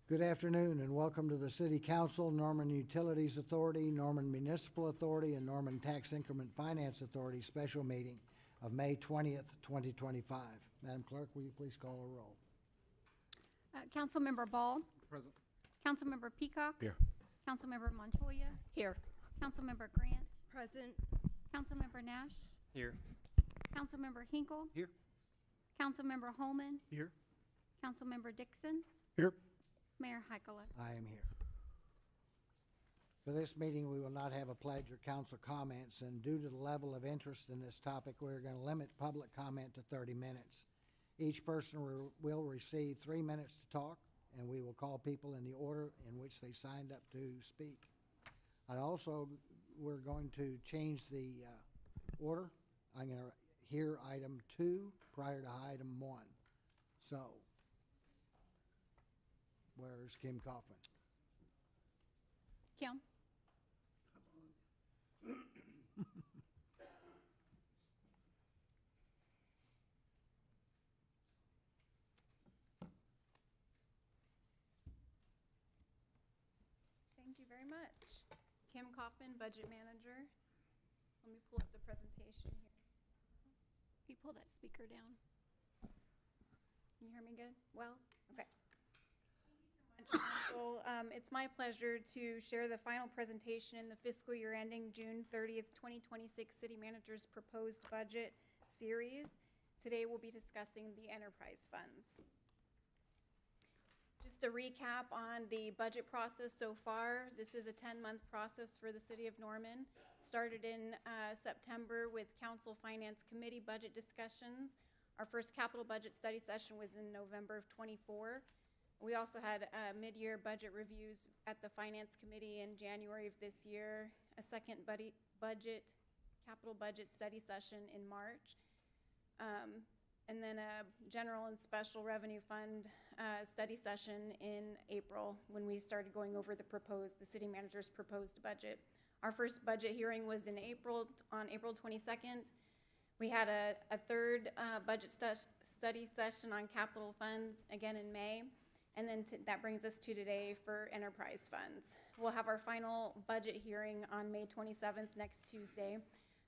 Good afternoon and welcome to the City Council, Norman Utilities Authority, Norman Municipal Authority, and Norman Tax Increment Finance Authority special meeting of May 20th, 2025. Madam Clerk, will you please call a roll? Councilmember Ball. Present. Councilmember Peacock. Here. Councilmember Montoya. Here. Councilmember Grant. Present. Councilmember Nash. Here. Councilmember Hinkle. Here. Councilmember Holman. Here. Councilmember Dixon. Here. Mayor Heikela. I am here. For this meeting, we will not have a pledge or council comments, and due to the level of interest in this topic, we're going to limit public comment to 30 minutes. Each person will receive 3 minutes to talk, and we will call people in the order in which they signed up to speak. We're going to change the order. I'm going to hear item 2 prior to item 1. So, where's Kim Kaufman? Kim. Thank you very much. Kim Kaufman, Budget Manager. Let me pull up the presentation here. Can you pull that speaker down? Can you hear me good? Well, okay. Thank you so much, Council. It's my pleasure to share the final presentation in the fiscal year ending June 30th, 2026 City Manager's Proposed Budget Series. Today we'll be discussing the enterprise funds. Just a recap on the budget process so far. This is a 10-month process for the City of Norman. Started in September with Council Finance Committee budget discussions. Our first capital budget study session was in November of '24. We also had mid-year budget reviews at the Finance Committee in January of this year, a second capital budget study session in March, and then a general and special revenue fund study session in April when we started going over the city manager's proposed budget. Our first budget hearing was in April, on April 22nd. We had a third budget study session on capital funds again in May. And then that brings us to today for enterprise funds. We'll have our final budget hearing on May 27th, next Tuesday,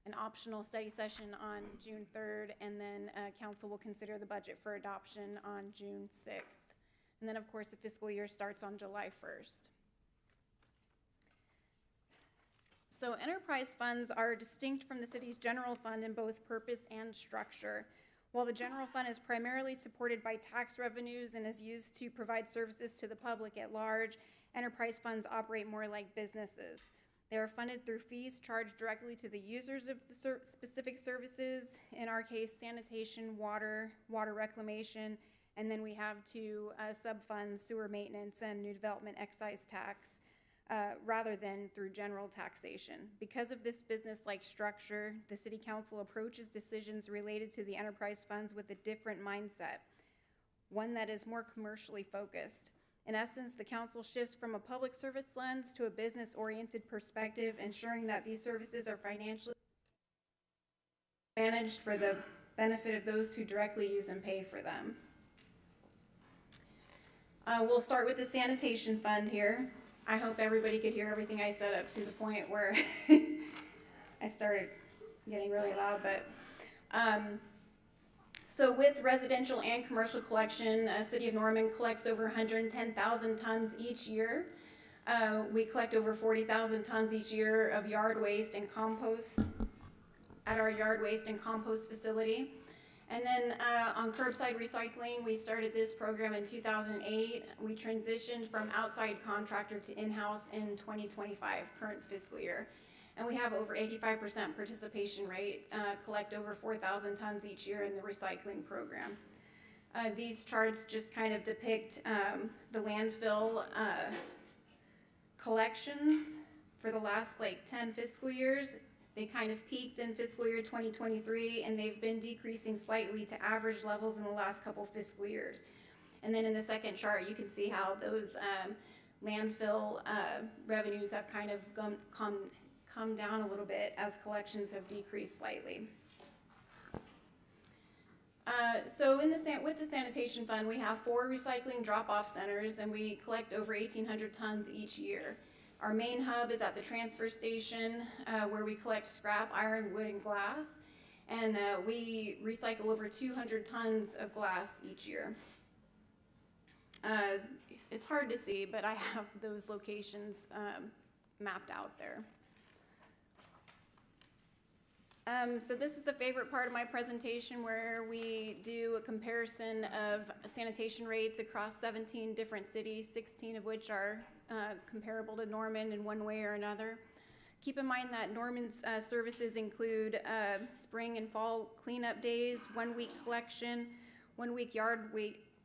an optional study session on June 3rd, and then council will consider the budget for adoption on June 6th. And then, of course, the fiscal year starts on July 1st. So enterprise funds are distinct from the city's general fund in both purpose and structure. While the general fund is primarily supported by tax revenues and is used to provide services to the public at large, enterprise funds operate more like businesses. They are funded through fees charged directly to the users of the specific services, in our case, sanitation, water reclamation, and then we have two sub-funds, sewer maintenance and new development excise tax, rather than through general taxation. Because of this business-like structure, the City Council approaches decisions related to the enterprise funds with a different mindset, one that is more commercially focused. In essence, the council shifts from a public service lens to a business-oriented perspective, ensuring that these services are financially managed for the benefit of those who directly use and pay for them. We'll start with the sanitation fund here. I hope everybody could hear everything I said up to the point where I started getting really loud, but so with residential and commercial collection, City of Norman collects over 110,000 tons each year. We collect over 40,000 tons each year of yard waste and compost at our yard waste and compost facility. And then on curbside recycling, we started this program in 2008. We transitioned from outside contractor to in-house in 2025, current fiscal year. And we have over 85% participation rate, collect over 4,000 tons each year in the recycling program. These charts just kind of depict the landfill collections for the last 10 fiscal years. They kind of peaked in fiscal year 2023, and they've been decreasing slightly to average levels in the last couple fiscal years. And then in the second chart, you can see how those landfill revenues have kind of come down a little bit as collections have decreased slightly. So with the sanitation fund, we have 4 recycling drop-off centers, and we collect over 1,800 tons each year. Our main hub is at the transfer station, where we collect scrap, iron, wood, and glass, and we recycle over 200 tons of glass each year. It's hard to see, but I have those locations mapped out there. So this is the favorite part of my presentation, where we do a comparison of sanitation rates across 17 different cities, 16 of which are comparable to Norman in one way or another. Keep in mind that Norman's services include spring and fall cleanup days, 1 week collection, 1 week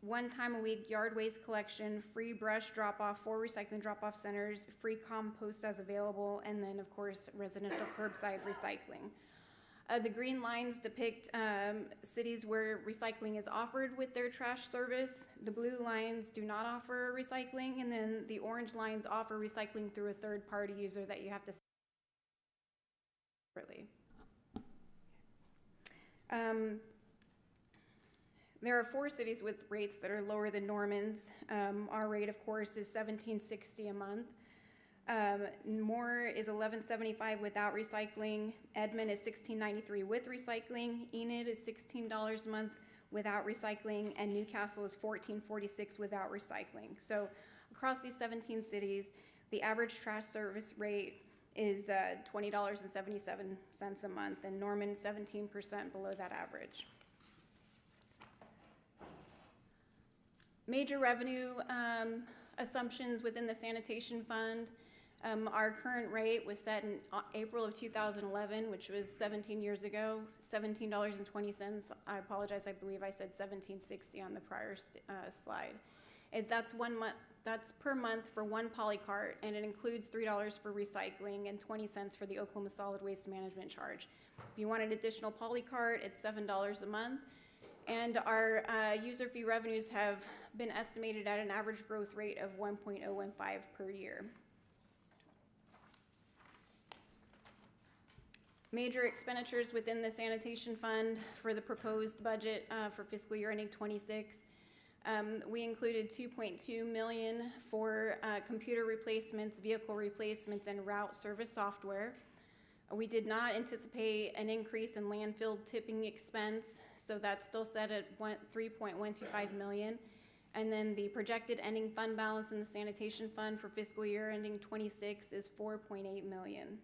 one time a week yard waste collection, free brush drop-off, 4 recycling drop-off centers, free compost as available, and then of course residential curbside recycling. The green lines depict cities where recycling is offered with their trash service. The blue lines do not offer recycling, and then the orange lines offer recycling through a third-party user that you have to separately. There are 4 cities with rates that are lower than Norman's. Our rate, of course, is $17.60 a month. Moore is $11.75 without recycling. Edmond is $16.93 with recycling. Enid is $16 a month without recycling, and Newcastle is $14.46 without recycling. So across these 17 cities, the average trash service rate is $20.77 a month, and Norman 17% below that average. Major revenue assumptions within the sanitation fund. Our current rate was set in April of 2011, which was 17 years ago, $17.20. I apologize, I believe I said $17.60 on the prior slide. That's per month for 1 polycart, and it includes $3 for recycling and 20 cents for the Oklahoma Solid Waste Management charge. If you want an additional polycart, it's $7 a month. And our user fee revenues have been estimated at an average growth rate of 1.015 per year. Major expenditures within the sanitation fund for the proposed budget for fiscal year ending 26. We included $2.2 million for computer replacements, vehicle replacements, and route service software. We did not anticipate an increase in landfill tipping expense, so that's still set at $3.125 million. And then the projected ending fund balance in the sanitation fund for fiscal year ending 26 is $4.8 million.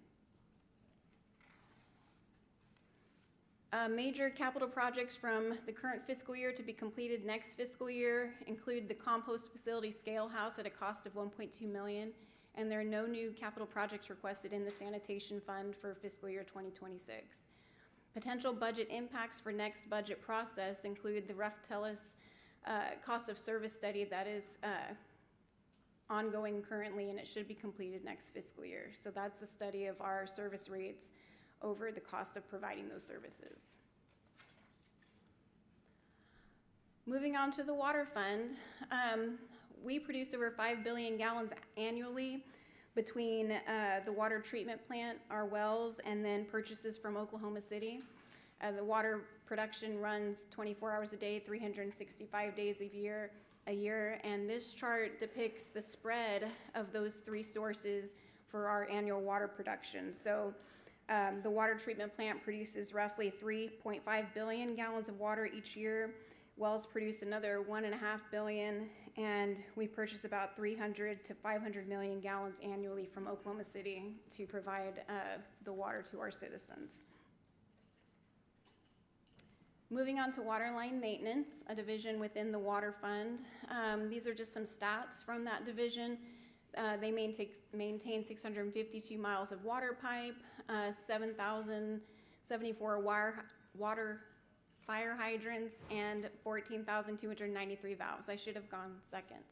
Major capital projects from the current fiscal year to be completed next fiscal year include the compost facility scale house at a cost of $1.2 million, and there are no new capital projects requested in the sanitation fund for fiscal year 2026. Potential budget impacts for next budget process include the REF-TELUS cost of service study that is ongoing currently, and it should be completed next fiscal year. So that's a study of our service rates over the cost of providing those services. Moving on to the water fund, we produce over 5 billion gallons annually between the water treatment plant, our wells, and then purchases from Oklahoma City. The water production runs 24 hours a day, 365 days a year, and this chart depicts the spread of those 3 sources for our annual water production. So the water treatment plant produces roughly 3.5 billion gallons of water each year. Wells produce another 1.5 billion, and we purchase about 300 to 500 million gallons annually from Oklahoma City to provide the water to our citizens. Moving on to water line maintenance, a division within the water fund. These are just some stats from that division. They maintain 652 miles of water pipe, 7,074 water fire hydrants, and 14,293 valves. I should have gone second.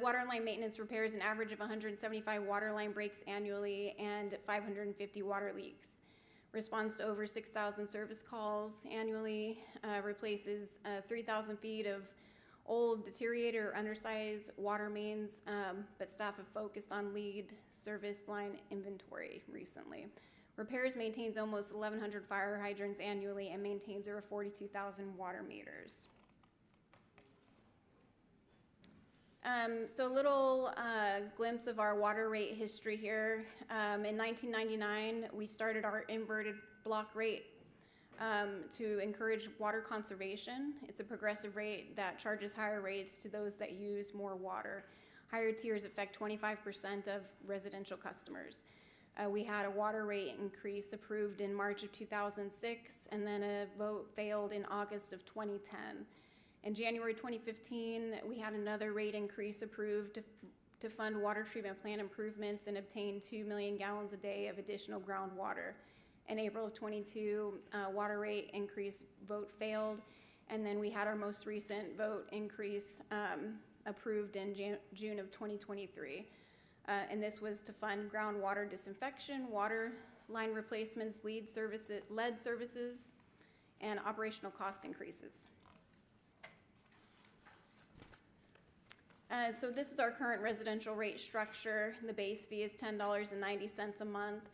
Water line maintenance repairs an average of 175 water line breaks annually and 550 water leaks. Responds to over 6,000 service calls annually, replaces 3,000 feet of old, deteriorated, or undersized water mains, but staff have focused on lead service line inventory recently. Repairs, maintains almost 1,100 fire hydrants annually, and maintains over 42,000 water meters. So a little glimpse of our water rate history here. In 1999, we started our inverted block rate to encourage water conservation. It's a progressive rate that charges higher rates to those that use more water. Higher tiers affect 25% of residential customers. We had a water rate increase approved in March of 2006, and then a vote failed in August of 2010. In January 2015, we had another rate increase approved to fund water treatment plant improvements and obtain 2 million gallons a day of additional groundwater. In April of 22, water rate increase vote failed, and then we had our most recent vote increase approved in June of 2023. And this was to fund groundwater disinfection, water line replacements, lead lead services, and operational cost increases. So this is our current residential rate structure. The base fee is $10.90 a month.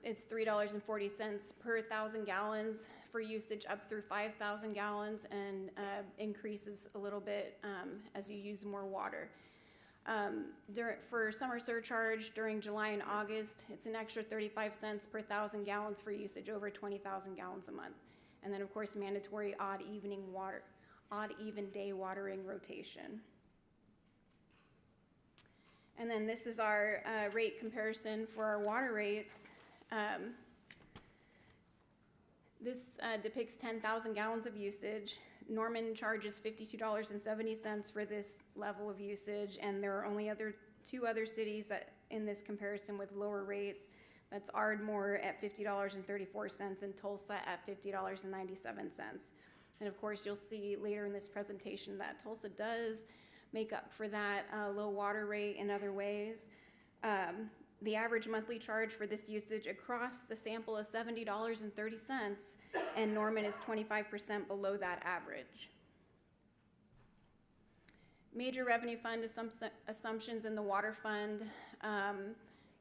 It's $3.40 per 1,000 gallons for usage up through 5,000 gallons, and increases a little bit as you use more water. For summer surcharge during July and August, it's an extra 35 cents per 1,000 gallons for usage over 20,000 gallons a month. And then of course mandatory odd even day watering rotation. And then this is our rate comparison for our water rates. This depicts 10,000 gallons of usage. Norman charges $52.70 for this level of usage, and there are only two other cities in this comparison with lower rates. That's Ardmore at $50.34 and Tulsa at $50.97. And of course, you'll see later in this presentation that Tulsa does make up for that low water rate in other ways. The average monthly charge for this usage across the sample is $70.30, and Norman is 25% below that average. Major revenue fund assumptions in the water fund.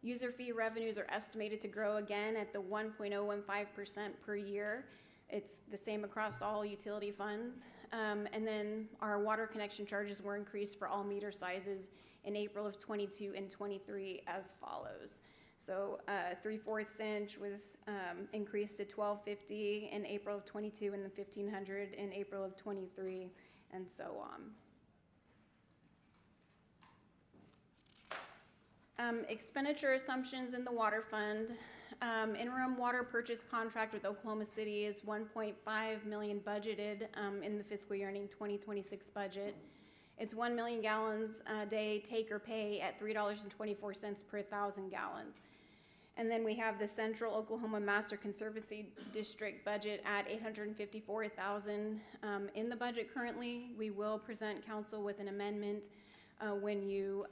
User fee revenues are estimated to grow again at the 1.015% per year. It's the same across all utility funds. And then our water connection charges were increased for all meter sizes in April of 22 and 23 as follows. So 3/4 inch was increased to $12.50 in April of 22 and then $1,500 in April of 23, and so on. Expenditure assumptions in the water fund. Interim water purchase contract with Oklahoma City is $1.5 million budgeted in the fiscal year ending 2026 budget. It's 1 million gallons a day take or pay at $3.24 per 1,000 gallons. And then we have the Central Oklahoma Master Conservancy District budget at $854,000 in the budget currently. We will present council with an amendment when you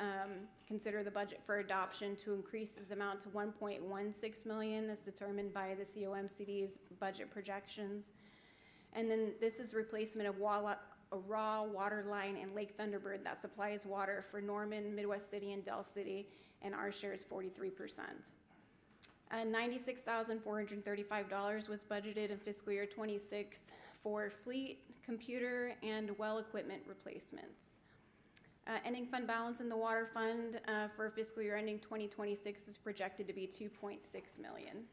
consider the budget for adoption to increase this amount to 1.16 million as determined by the COMCD's budget projections. And then this is replacement of a raw water line in Lake Thunderbird that supplies water for Norman, Midwest City, and Del City, and our share is 43%. $96,435 was budgeted in fiscal year 26 for fleet, computer, and well equipment replacements. Ending fund balance in the water fund for fiscal year ending 2026 is projected to be $2.6 million.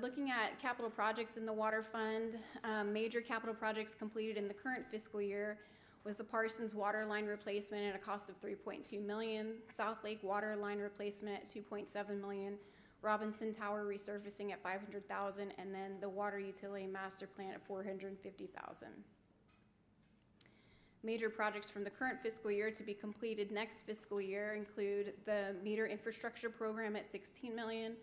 Looking at capital projects in the water fund, major capital projects completed in the current fiscal year was the Parsons water line replacement at a cost of $3.2 million, South Lake water line replacement at $2.7 million, Robinson Tower resurfacing at $500,000, and then the water utility master plan at $450,000. Major projects from the current fiscal year to be completed next fiscal year include the meter infrastructure program at $16 million,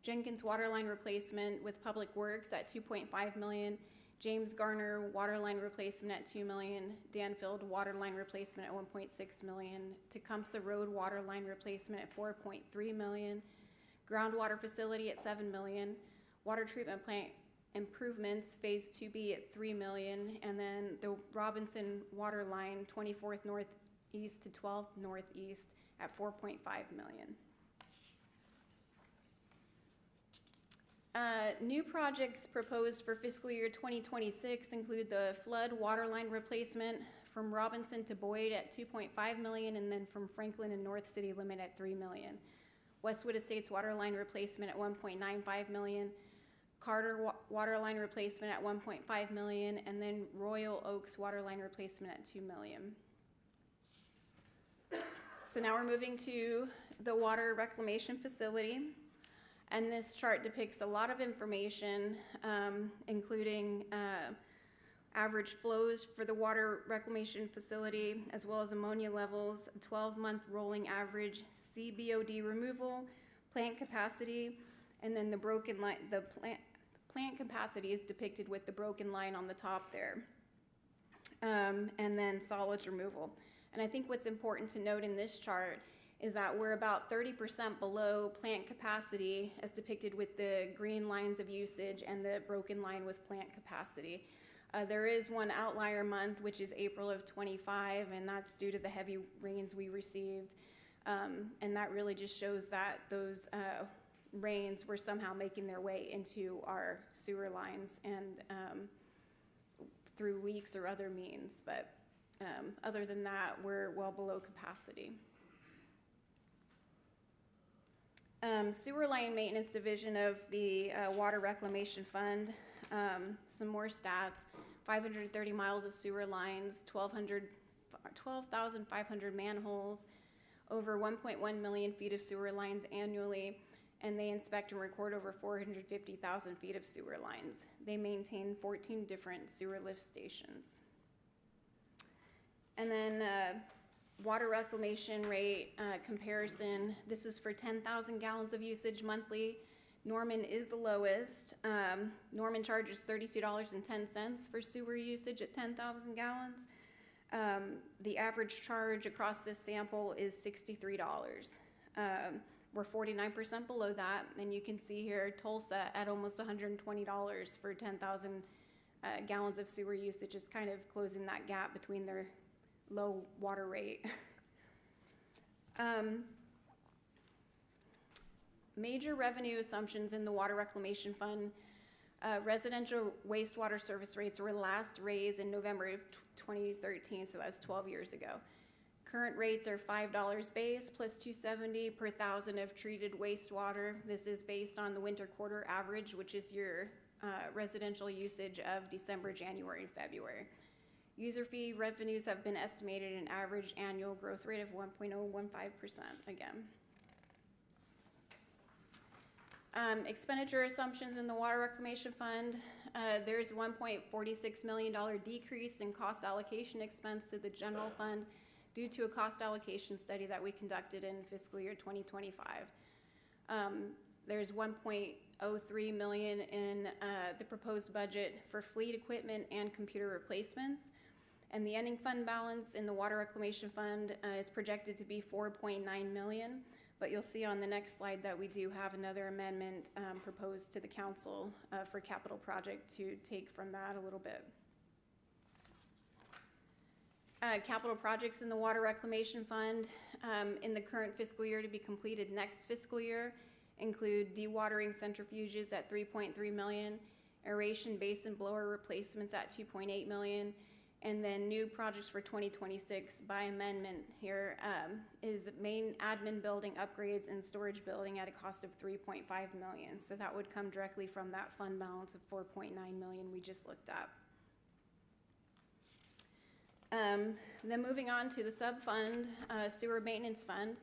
Jenkins water line replacement with Public Works at $2.5 million, James Garner water line replacement at $2 million, Danfield water line replacement at $1.6 million, Tecumseh Road water line replacement at $4.3 million, groundwater facility at $7 million, water treatment plant improvements phase 2B at $3 million, and then the Robinson water line 24th northeast to 12th northeast at $4.5 million. New projects proposed for fiscal year 2026 include the flood water line replacement from Robinson to Boyd at $2.5 million, and then from Franklin and North City Limit at $3 million. Westwood Estates water line replacement at $1.95 million. Carter water line replacement at $1.5 million, and then Royal Oaks water line replacement at $2 million. So now we're moving to the water reclamation facility. And this chart depicts a lot of information, including average flows for the water reclamation facility, as well as ammonia levels, 12-month rolling average CBOD removal, plant capacity, and then the broken line, the plant capacity is depicted with the broken line on the top there, and then solids removal. And I think what's important to note in this chart is that we're about 30% below plant capacity as depicted with the green lines of usage and the broken line with plant capacity. There is one outlier month, which is April of 25, and that's due to the heavy rains we received. And that really just shows that those rains were somehow making their way into our sewer lines and through leaks or other means. But other than that, we're well below capacity. Sewer line maintenance division of the Water Reclamation Fund. Some more stats: 530 miles of sewer lines, 12,500 manholes, over 1.1 million feet of sewer lines annually, and they inspect and record over 450,000 feet of sewer lines. They maintain 14 different sewer lift stations. And then water reclamation rate comparison. This is for 10,000 gallons of usage monthly. Norman is the lowest. Norman charges $32.10 for sewer usage at 10,000 gallons. The average charge across this sample is $63. We're 49% below that, and you can see here Tulsa at almost $120 for 10,000 gallons of sewer usage is kind of closing that gap between their low water rate. Major revenue assumptions in the Water Reclamation Fund. Residential wastewater service rates were last raised in November of 2013, so that's 12 years ago. Current rates are $5 base plus $2.70 per thousand of treated wastewater. This is based on the winter quarter average, which is your residential usage of December, January, and February. User fee revenues have been estimated an average annual growth rate of 1.015% again. Expenditure assumptions in the Water Reclamation Fund. There's $1.46 million decrease in cost allocation expense to the general fund due to a cost allocation study that we conducted in fiscal year 2025. There's $1.03 million in the proposed budget for fleet equipment and computer replacements. And the ending fund balance in the Water Reclamation Fund is projected to be $4.9 million. But you'll see on the next slide that we do have another amendment proposed to the council for capital project to take from that a little bit. Capital projects in the Water Reclamation Fund in the current fiscal year to be completed next fiscal year include dewatering centrifuges at $3.3 million, aeration basin blower replacements at $2.8 million, and then new projects for 2026 by amendment here is main admin building upgrades and storage building at a cost of $3.5 million. So that would come directly from that fund balance of $4.9 million we just looked at. Then moving on to the sub-fund, sewer maintenance fund.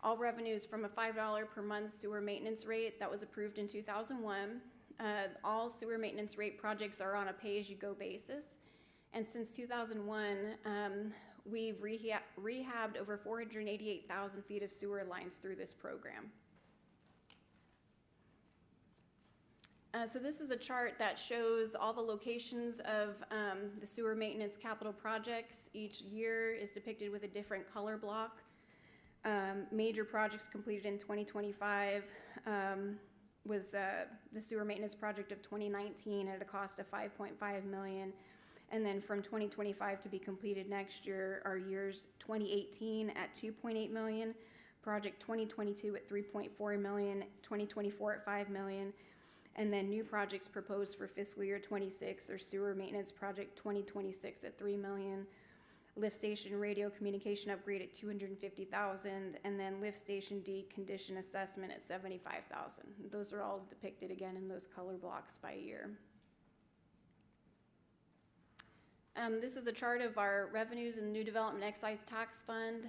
All revenues from a $5 per month sewer maintenance rate that was approved in 2001. All sewer maintenance rate projects are on a pay-as-you-go basis. And since 2001, we've rehabbed over 488,000 feet of sewer lines through this program. So this is a chart that shows all the locations of the sewer maintenance capital projects. Each year is depicted with a different color block. Major projects completed in 2025 was the sewer maintenance project of 2019 at a cost of $5.5 million. And then from 2025 to be completed next year are years 2018 at 2.8 million, project 2022 at 3.4 million, 2024 at 5 million, and then new projects proposed for fiscal year 26 are sewer maintenance project 2026 at 3 million, lift station radio communication upgrade at 250,000, and then lift station D condition assessment at 75,000. Those are all depicted again in those color blocks by year. This is a chart of our revenues in the new development excise tax fund.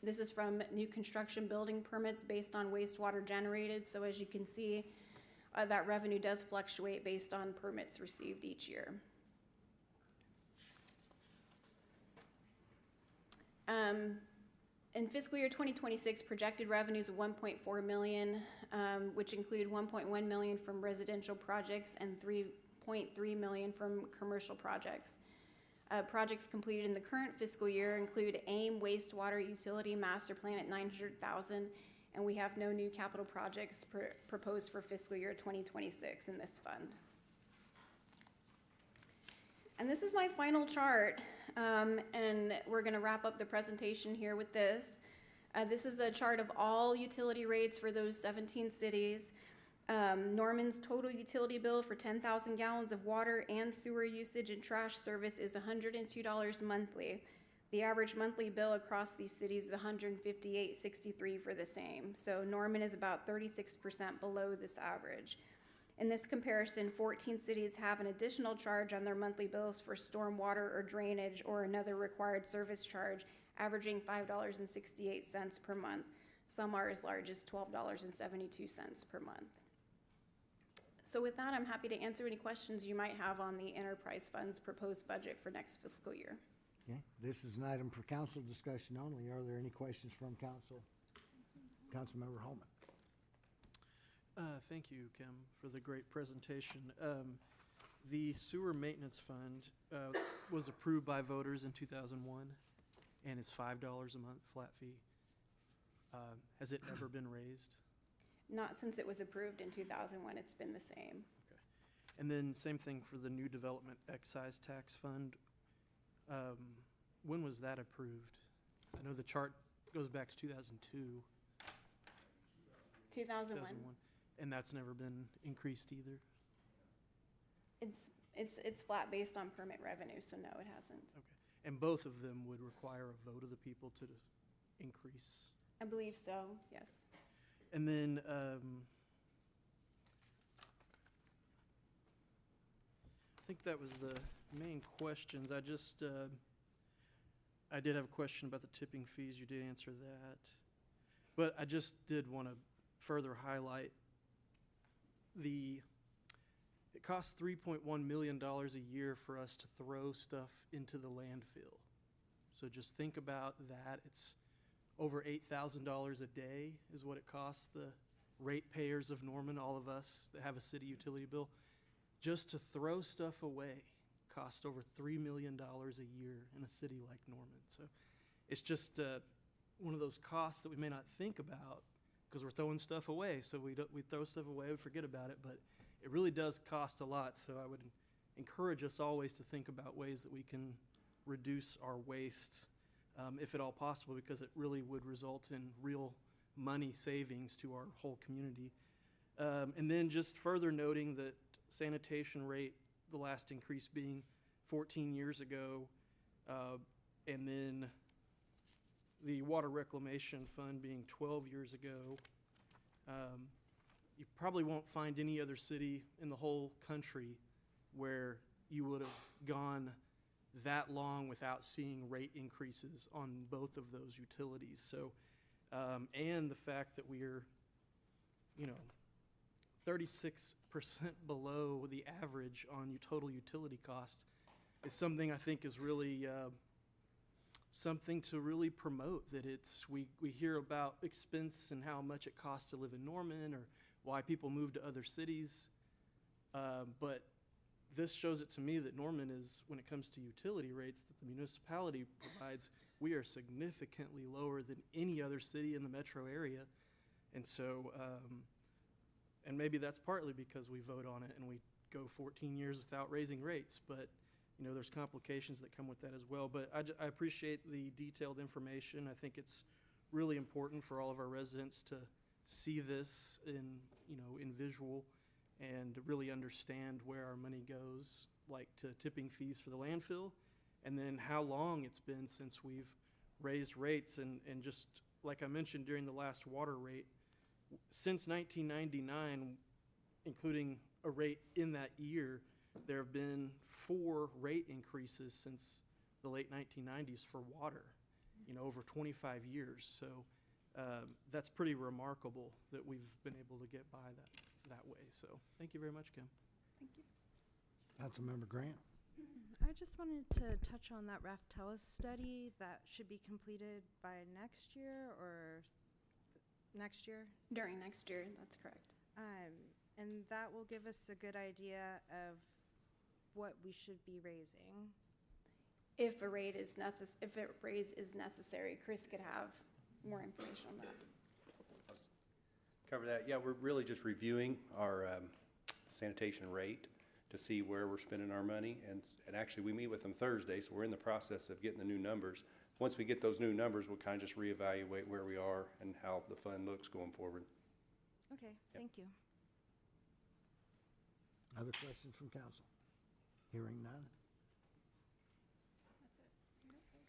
This is from new construction building permits based on wastewater generated. So as you can see, that revenue does fluctuate based on permits received each year. In fiscal year 2026, projected revenues of 1.4 million, which include 1.1 million from residential projects and 3.3 million from commercial projects. Projects completed in the current fiscal year include AIM wastewater utility master plan at 900,000, and we have no new capital projects proposed for fiscal year 2026 in this fund. And this is my final chart, and we're going to wrap up the presentation here with this. This is a chart of all utility rates for those 17 cities. Norman's total utility bill for 10,000 gallons of water and sewer usage and trash service is $102 monthly. The average monthly bill across these cities is $158.63 for the same. So Norman is about 36% below this average. In this comparison, 14 cities have an additional charge on their monthly bills for stormwater or drainage or another required service charge, averaging $5.68 per month. Some are as large as $12.72 per month. So with that, I'm happy to answer any questions you might have on the enterprise fund's proposed budget for next fiscal year. Okay, this is an item for council discussion only. Are there any questions from council? Councilmember Holman. Thank you, Kim, for the great presentation. The sewer maintenance fund was approved by voters in 2001 and is $5 a month flat fee. Has it ever been raised? Not since it was approved in 2001, it's been the same. Okay. And then same thing for the new development excise tax fund. When was that approved? I know the chart goes back to 2002. 2001. And that's never been increased either? It's flat based on permit revenue, so no, it hasn't. Okay. And both of them would require a vote of the people to increase? I believe so, yes. And then I think that was the main questions. I did have a question about the tipping fees. You did answer that. But I just did want to further highlight it costs $3.1 million a year for us to throw stuff into the landfill. So just think about that. It's over $8,000 a day is what it costs the ratepayers of Norman, all of us that have a city utility bill. Just to throw stuff away costs over $3 million a year in a city like Norman. So it's just one of those costs that we may not think about because we're throwing stuff away. So we throw stuff away, we forget about it, but it really does cost a lot. So I would encourage us always to think about ways that we can reduce our waste, if at all possible, because it really would result in real money savings to our whole community. And then just further noting that sanitation rate, the last increase being 14 years ago, and then the water reclamation fund being 12 years ago. You probably won't find any other city in the whole country where you would have gone that long without seeing rate increases on both of those utilities. So, and the fact that we're, 36% below the average on total utility costs is something I think is really something to really promote. That we hear about expense and how much it costs to live in Norman or why people move to other cities, but this shows it to me that Norman is, when it comes to utility rates that the municipality provides, we are significantly lower than any other city in the metro area. And so, and maybe that's partly because we vote on it and we go 14 years without raising rates, but you know, there's complications that come with that as well. But I appreciate the detailed information. I think it's really important for all of our residents to see this in, you know, in visual and to really understand where our money goes, like to tipping fees for the landfill, and then how long it's been since we've raised rates. And just like I mentioned during the last water rate, since 1999, including a rate in that year, there have been 4 rate increases since the late 1990s for water, you know, over 25 years. So that's pretty remarkable that we've been able to get by that way. So thank you very much, Kim. Thank you. Councilmember Grant? I just wanted to touch on that Raftellus study that should be completed by next year or next year. During next year, that's correct. And that will give us a good idea of what we should be raising. If a raise is necessary, Chris could have more information on that. Cover that. Yeah, we're really just reviewing our sanitation rate to see where we're spending our money. And actually, we meet with them Thursday, so we're in the process of getting the new numbers. Once we get those new numbers, we'll kind of just reevaluate where we are and how the fund looks going forward. Okay, thank you. Other questions from council? Hearing none?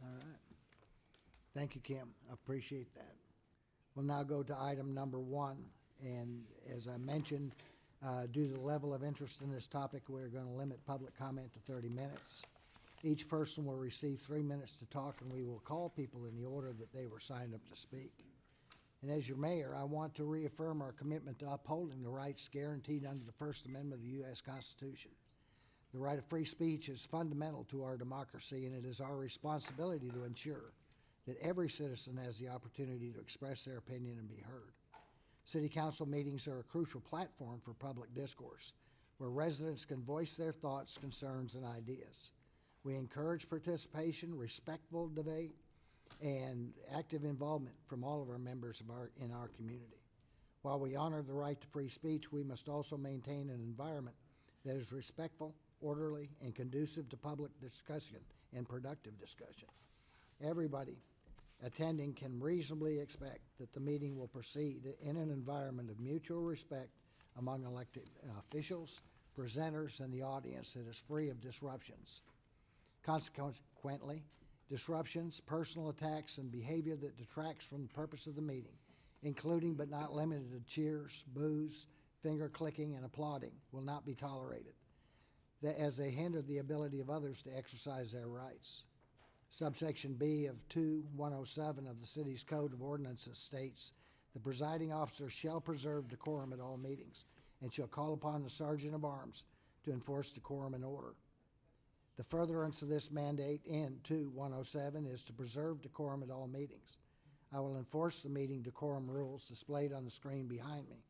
All right. Thank you, Kim. I appreciate that. We'll now go to item number 1. And as I mentioned, due to the level of interest in this topic, we're going to limit public comment to 30 minutes. Each person will receive 3 minutes to talk, and we will call people in the order that they were signed up to speak. And as your mayor, I want to reaffirm our commitment to upholding the rights guaranteed under the First Amendment of the U.S. Constitution. The right of free speech is fundamental to our democracy, and it is our responsibility to ensure that every citizen has the opportunity to express their opinion and be heard. City council meetings are a crucial platform for public discourse, where residents can voice their thoughts, concerns, and ideas. We encourage participation, respectful debate, and active involvement from all of our members in our community. While we honor the right to free speech, we must also maintain an environment that is respectful, orderly, and conducive to public discussion and productive discussion. Everybody attending can reasonably expect that the meeting will proceed in an environment of mutual respect among elected officials, presenters, and the audience that is free of disruptions. Consequently, disruptions, personal attacks, and behavior that detracts from the purpose of the meeting, including but not limited to cheers, boos, finger clicking, and applauding, will not be tolerated, as they hinder the ability of others to exercise their rights. Subsection B of 2107 of the city's Code of Ordinances states, "The presiding officer shall preserve decorum at all meetings and shall call upon the sergeant of arms to enforce decorum and order." The furtherance of this mandate in 2107 is to preserve decorum at all meetings. I will enforce the meeting decorum rules displayed on the screen behind me.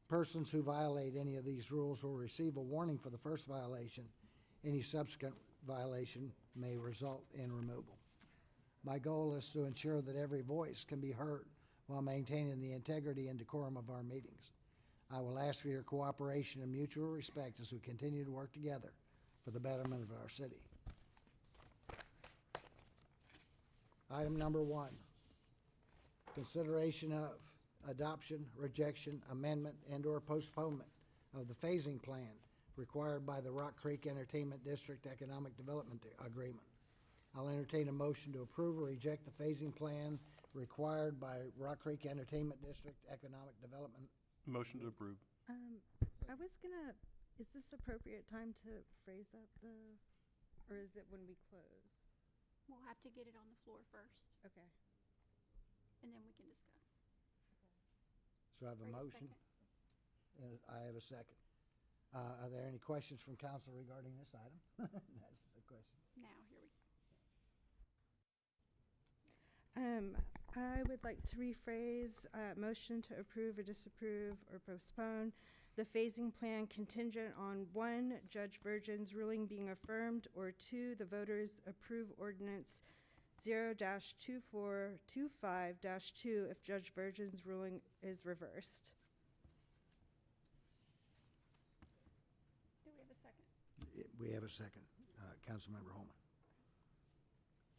Persons who violate any of these rules will receive a warning for the first violation. Any subsequent violation may result in removal. My goal is to ensure that every voice can be heard while maintaining the integrity and decorum of our meetings. I will ask for your cooperation and mutual respect as we continue to work together for the betterment of our city. Item number 1, consideration of adoption, rejection, amendment, and/or postponement of the phasing plan required by the Rock Creek Entertainment District Economic Development Agreement. I'll entertain a motion to approve or reject the phasing plan required by Rock Creek Entertainment District Economic Development. Motion to approve. I was gonna, is this appropriate time to phrase up or is it when we close? We'll have to get it on the floor first, Okay. and then we can discuss. So I have a Wait a motion, second. and I have a second. Are there any questions from council regarding this item? That's the question. Now, here we go. I would like to rephrase, motion to approve or disapprove or postpone the phasing plan contingent on 1, Judge Virgin's ruling being affirmed, or 2, the voters approve ordinance 0-2425-2 if Judge Virgin's ruling is reversed. Do we have a second? We have a second. Councilmember Holman?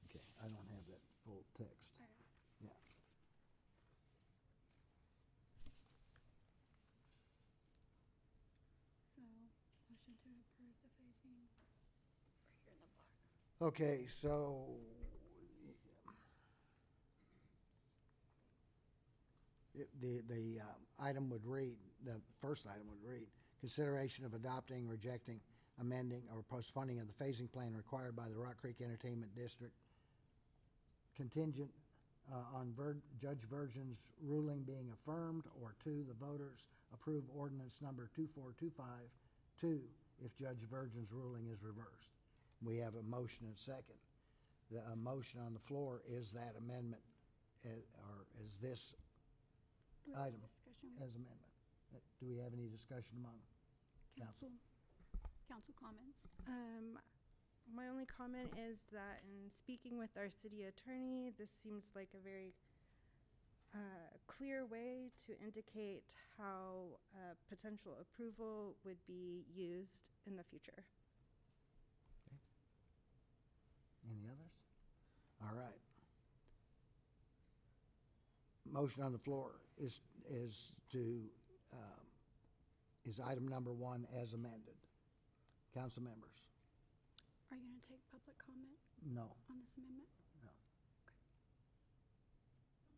Okay, I don't have that full text. Yeah. So, motion to approve the phasing, right here in the block. Okay, so the item would read, the first item would read, consideration of adopting, rejecting, amending, or postponing of the phasing plan required by the Rock Creek Entertainment District contingent on Judge Virgin's ruling being affirmed, or two, the voters approve ordinance number 2425, if Judge Virgin's ruling is reversed. We have a motion and second. The motion on the floor is that amendment, or is this Do we have item discussion as amendment. Do we have any discussion among council? Council comments? My only comment is that in speaking with our city attorney, this seems like a very clear way to indicate how potential approval would be used in the future. Any others? All right. Motion on the floor is item number 1 as amended. Council members? Are you gonna take public comment No. on this amendment?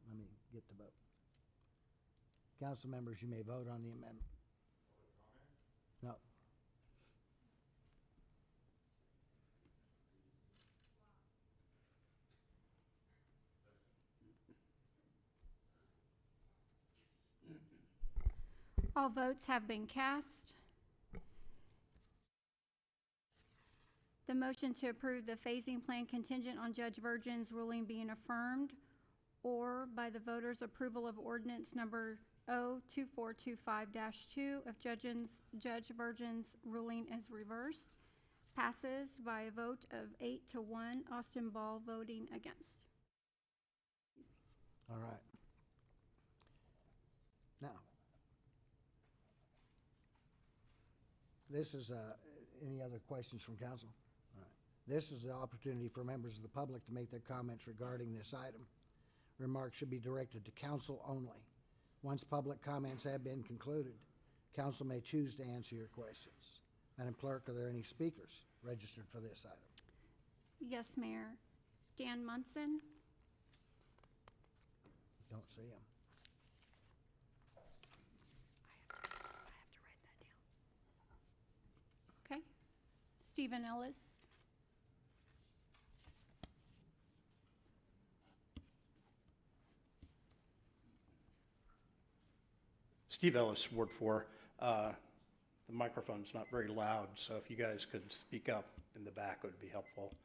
Let me get to vote. Council members, you may vote on the amendment. No. All votes have been cast. The motion to approve the phasing plan contingent on Judge Virgin's ruling being affirmed, or by the voters' approval of ordinance number O2425-2 if Judge Virgin's ruling is reversed, passes by a vote of 8-1, Austin Ball voting against. All right. Now, this is, any other questions from council? All right. This is the opportunity for members of the public to make their comments regarding this item. Remarks should be directed to council only. Once public comments have been concluded, council may choose to answer your questions. Madam Clerk, are there any speakers registered for this item? Yes, Mayor. Dan Munson? Don't see him. I have to write that down. Okay. Stephen Ellis? Steve Ellis, Ward 4. The microphone's not very loud, so if you guys could speak up in the back, it would be helpful.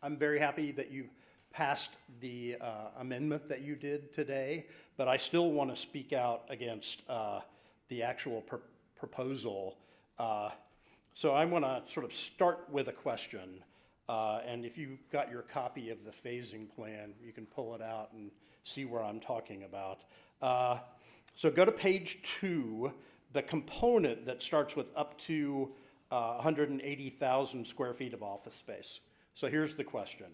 I'm very happy that you passed the amendment that you did today, but I still want to speak out against the actual proposal. So I want to sort of start with a question. And if you've got your copy of the phasing plan, you can pull it out and see where I'm talking about. So go to page 2, the component that starts with up to 180,000 square feet of office space. So here's the question.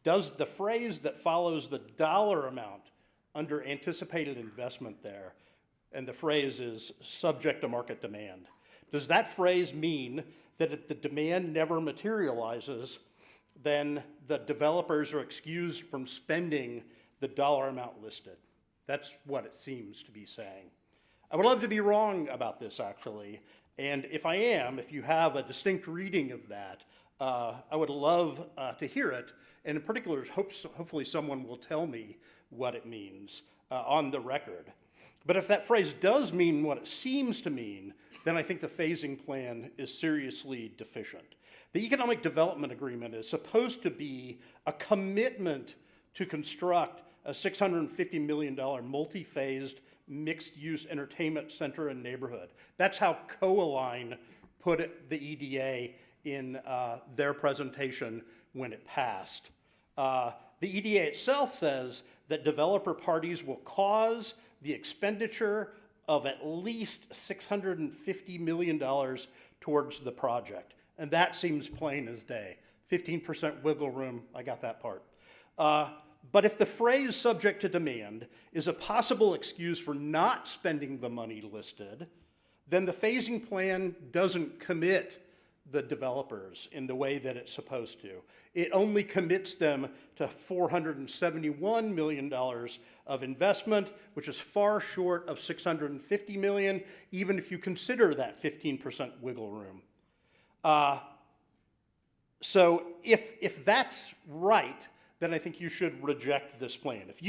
Does the phrase that follows the dollar amount under anticipated investment there, and the phrase is subject to market demand, does that phrase mean that if the demand never materializes, then the developers are excused from spending the dollar amount listed? That's what it seems to be saying. I would love to be wrong about this, actually. And if I am, if you have a distinct reading of that, I would love to hear it. And in particular, hopefully someone will tell me what it means on the record. But if that phrase does mean what it seems to mean, then I think the phasing plan is seriously deficient. The Economic Development Agreement is supposed to be a commitment to construct a $650 million multi-phased mixed-use entertainment center and neighborhood. That's how Coalign put it, the EDA, in their presentation when it passed. The EDA itself says that developer parties will cause the expenditure of at least $650 million towards the project. And that seems plain as day. 15% wiggle room, I got that part. But if the phrase subject to demand is a possible excuse for not spending the money listed, then the phasing plan doesn't commit the developers in the way that it's supposed to. It only commits them to $471 million of investment, which is far short of $650 million, even if you consider that 15% wiggle room. So if that's right, then I think you should reject this plan. If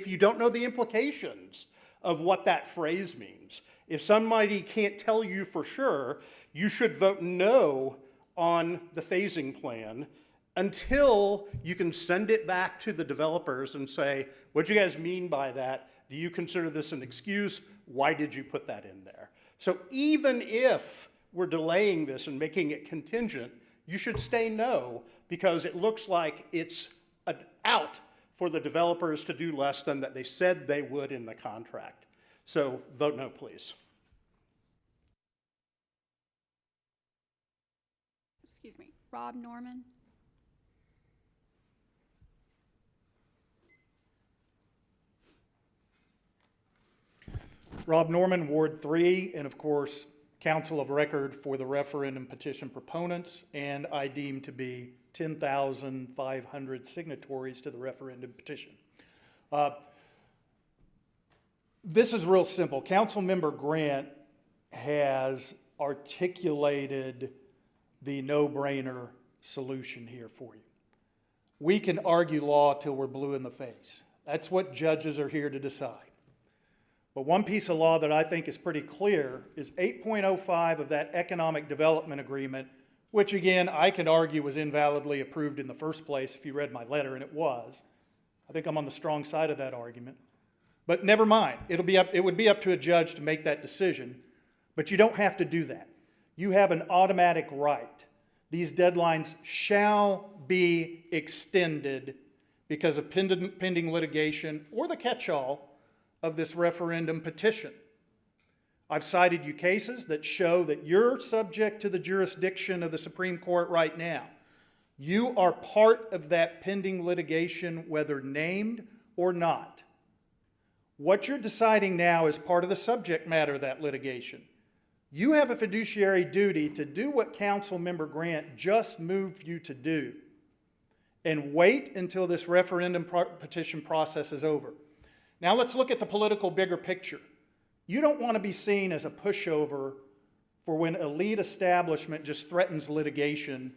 you don't know the implications of what that phrase means, if somebody can't tell you for sure, you should vote no on the phasing plan until you can send it back to the developers and say, what do you guys mean by that? Do you consider this an excuse? Why did you put that in there? So even if we're delaying this and making it contingent, you should stay no, because it looks like it's an out for the developers to do less than that they said they would in the contract. So vote no, please. Excuse me, Rob Norman. Rob Norman, Ward 3, and of course, counsel of record for the referendum petition proponents, and I deem to be 10,500 signatories to the referendum petition. This is real simple. Councilmember Grant has articulated the no-brainer solution here for you. We can argue law till we're blue in the face. That's what judges are here to decide. But one piece of law that I think is pretty clear is 8.05 of that economic development agreement, which again, I can argue was invalidly approved in the first place if you read my letter, and it was. I think I'm on the strong side of that argument. But never mind, it would be up to a judge to make that decision, but you don't have to do that. You have an automatic right. These deadlines shall be extended because of pending litigation or the catch-all of this referendum petition. I've cited you cases that show that you're subject to the jurisdiction of the Supreme Court right now. You are part of that pending litigation, whether named or not. What you're deciding now is part of the subject matter of that litigation. You have a fiduciary duty to do what Councilmember Grant just moved you to do and wait until this referendum petition process is over. Now let's look at the political bigger picture. You don't want to be seen as a pushover for when elite establishment just threatens litigation,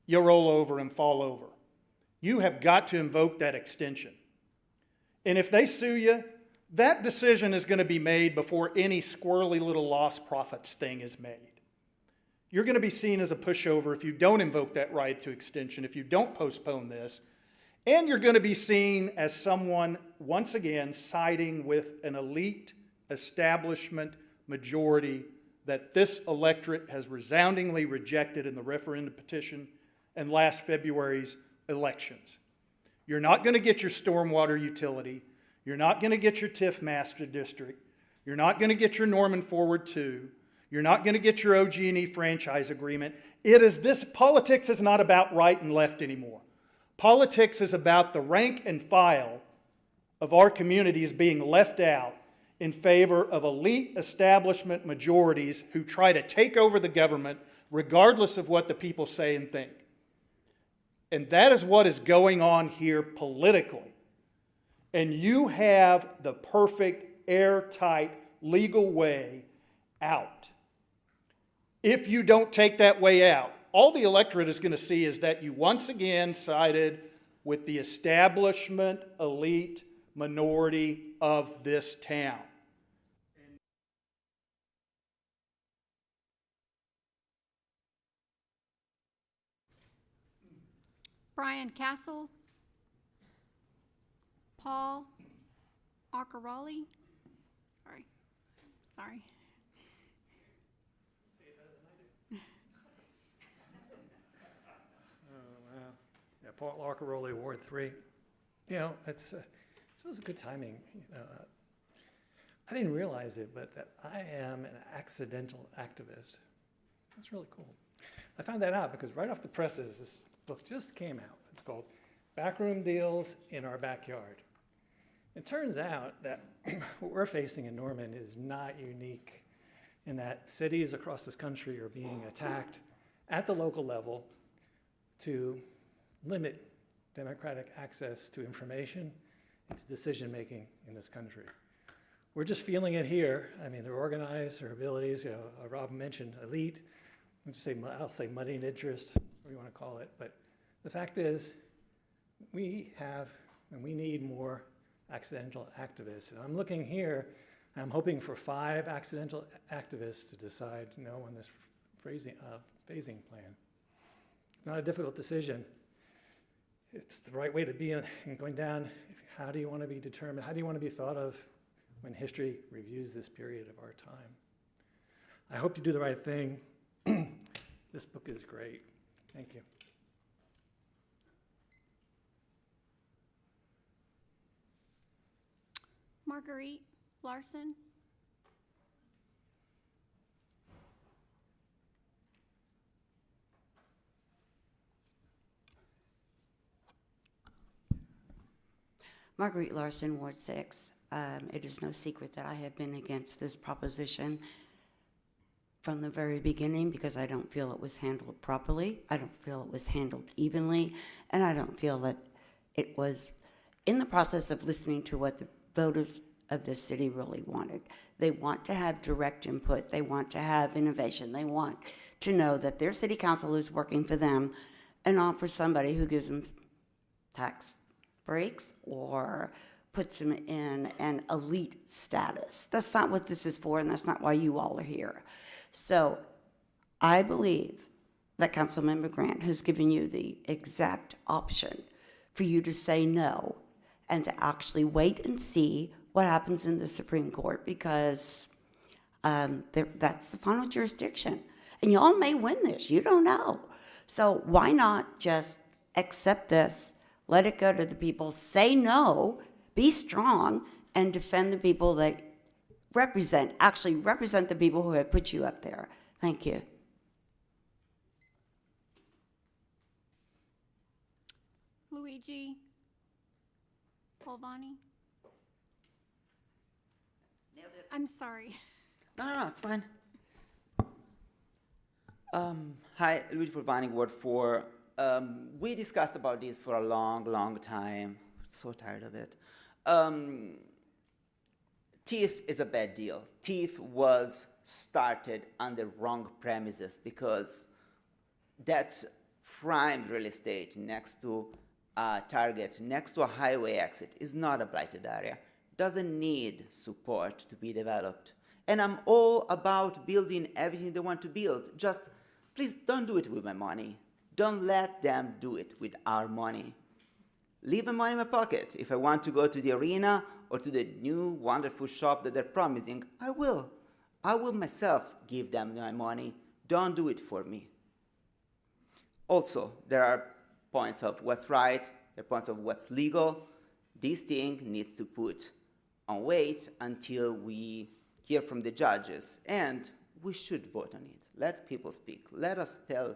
you roll over and fall over. You have got to invoke that extension. And if they sue you, that decision is going to be made before any squirrely little lost profits thing is made. You're going to be seen as a pushover if you don't invoke that right to extension, if you don't postpone this, and you're going to be seen as someone, once again, siding with an elite establishment majority that this electorate has resoundingly rejected in the referendum petition and last February's elections. You're not going to get your stormwater utility. You're not going to get your TIF master district. You're not going to get your Norman Forward 2. You're not going to get your OG&E franchise agreement. Politics is not about right and left anymore. Politics is about the rank and file of our communities being left out in favor of elite establishment majorities who try to take over the government regardless of what the people say and think. And that is what is going on here politically. And you have the perfect, airtight, legal way out. If you don't take that way out, all the electorate is going to see is that you once again sided with the establishment, elite, minority of this town. Brian Castle. Paul Accaroli. Sorry. Yeah, Paul Arcaroli, Ward 3. You know, it was good timing. I didn't realize it, but that I am an accidental activist. That's really cool. I found that out because right off the presses, this book just came out. It's called Backroom Deals in Our Backyard. It turns out that what we're facing in Norman is not unique in that cities across this country are being attacked at the local level to limit democratic access to information and to decision-making in this country. We're just feeling it here. I mean, they're organized, their abilities, Rob mentioned elite. I'll say moneyed interest, whatever you want to call it. But the fact is, we have and we need more accidental activists. And I'm looking here, and I'm hoping for 5 accidental activists to decide no on this phasing plan. It's not a difficult decision. It's the right way to be in going down. How do you want to be determined? How do you want to be thought of when history reviews this period of our time? I hope you do the right thing. This book is great. Thank you. Marguerite Larson. Marguerite Larson, Ward 6. It is no secret that I have been against this proposition from the very beginning because I don't feel it was handled properly. I don't feel it was handled evenly, and I don't feel that it was in the process of listening to what the voters of this city really wanted. They want to have direct input. They want to have innovation. They want to know that their city council is working for them and not for somebody who gives them tax breaks or puts them in an elite status. That's not what this is for, and that's not why you all are here. So I believe that Councilmember Grant has given you the exact option for you to say no and to actually wait and see what happens in the Supreme Court, because that's the final jurisdiction. And you all may win this. You don't know. So why not just accept this, let it go to the people, say no, be strong, and defend the people that actually represent the people who have put you up there. Thank you. Luigi Polvani. I'm sorry. No, it's fine. Hi, Luigi Polvani, Ward 4. We discussed about this for a long time. So tired of it. TIF is a bad deal. TIF was started on the wrong premises because that's prime real estate next to Target, next to a highway exit, is not a blighted area. Doesn't need support to be developed. And I'm all about building everything they want to build. Just please don't do it with my money. Don't let them do it with our money. Leave the money in my pocket. If I want to go to the arena or to the new wonderful shop that they're promising, I will. I will myself give them my money. Don't do it for me. Also, there are points of what's right, there are points of what's legal. This thing needs to put on wait until we hear from the judges, and we should vote on it. Let people speak. Let us tell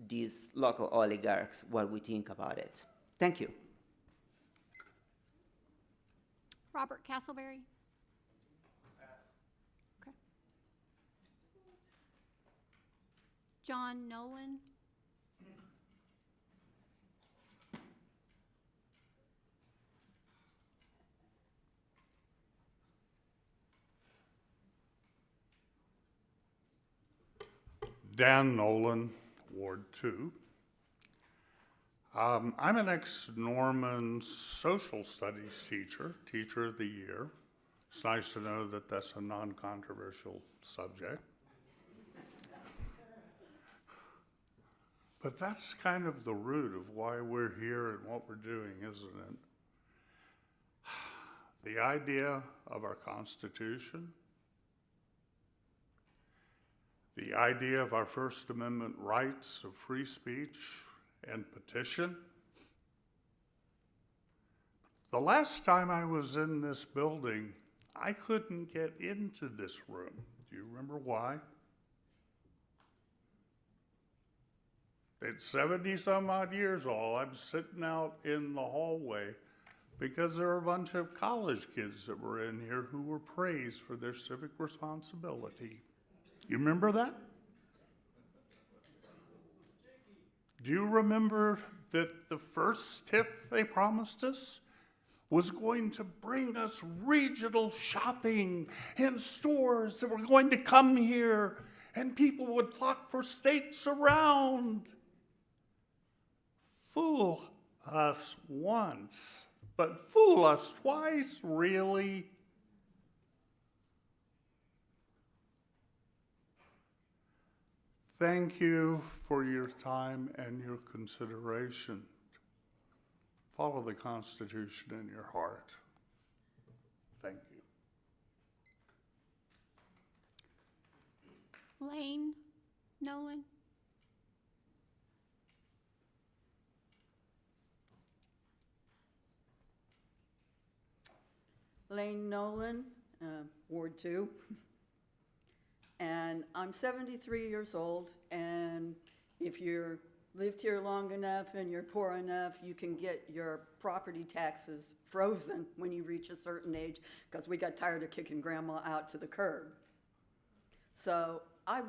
these local oligarchs what we think about it. Thank you. Robert Castleberry. Okay. John Nolan. Dan Nolan, Ward 2. I'm an ex-Norman social studies teacher of the year. It's nice to know that that's a non-controversial subject. But that's kind of the root of why we're here and what we're doing, isn't it? The idea of our Constitution, the idea of our First Amendment rights of free speech and petition. The last time I was in this building, I couldn't get into this room. Do you remember why? At 70-some odd years old, I'm sitting out in the hallway because there were a bunch of college kids that were in here who were praised for their civic responsibility. You remember that? Do you remember that the first TIF they promised us was going to bring us regional shopping and stores that were going to come here and people would flock for states around? Fool us once, but fool us twice, really? Thank you for your time and your consideration. Follow the Constitution in your heart. Thank you. Lane Nolan. Lane Nolan, Ward 2. And I'm 73 years old, and if you're lived here long enough and you're poor enough, you can get your property taxes frozen when you reach a certain age, because we got tired of kicking grandma out to the curb. So I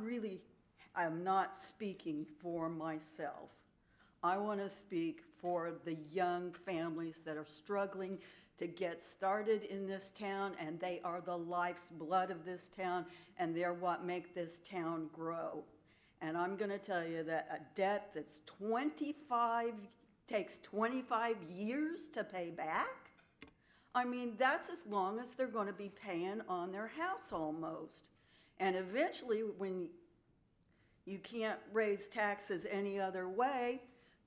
am not speaking for myself. I want to speak for the young families that are struggling to get started in this town, and they are the life's blood of this town, and they're what make this town grow. And I'm going to tell you that a debt that's takes 25 years to pay back, I mean, that's as long as they're going to be paying on their house almost. And eventually, when you can't raise taxes any other way,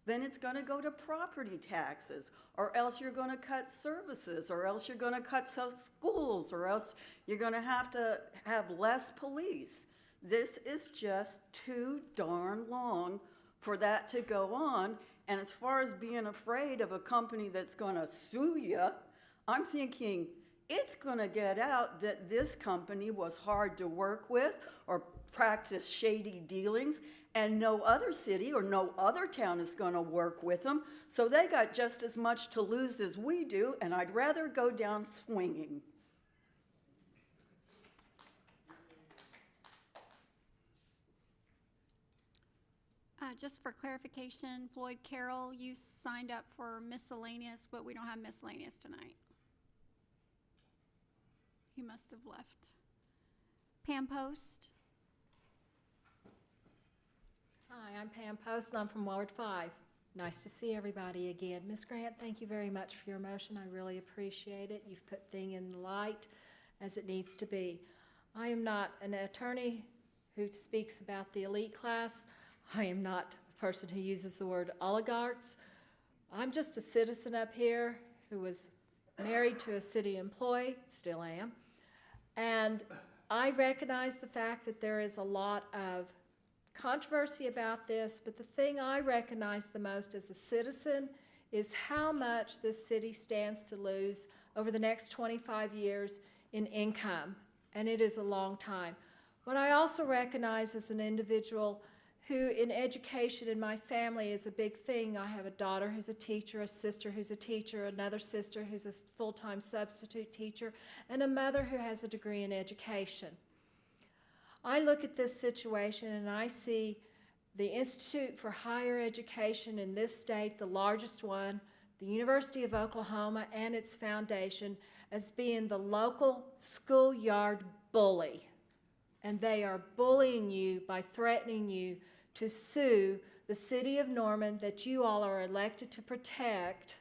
then it's going to go to property taxes, or else you're going to cut services, or else you're going to cut some schools, or else you're going to have less police. This is just too darn long for that to go on. And as far as being afraid of a company that's going to sue you, I'm thinking it's going to get out that this company was hard to work with or practice shady dealings, and no other city or no other town is going to work with them. So they got just as much to lose as we do, and I'd rather go down swinging. Just for clarification, Floyd Carroll, you signed up for miscellaneous, but we don't have miscellaneous tonight. He must have left. Pam Post. Hi, I'm Pam Post, and I'm from Ward 5. Nice to see everybody again. Ms. Grant, thank you very much for your motion. I really appreciate it. You've put things in the light as it needs to be. I am not an attorney who speaks about the elite class. I am not a person who uses the word oligarchs. I'm just a citizen up here who was married to a city employee, still am, and I recognize the fact that there is a lot of controversy about this, but the thing I recognize the most as a citizen is how much this city stands to lose over the next 25 years in income, and it is a long time. What I also recognize as an individual who in education in my family is a big thing. I have a daughter who's a teacher, a sister who's a teacher, another sister who's a full-time substitute teacher, and a mother who has a degree in education. I look at this situation and I see the Institute for Higher Education in this state, the largest one, the University of Oklahoma and its foundation, as being the local schoolyard bully. And they are bullying you by threatening you to sue the city of Norman that you all are elected to protect,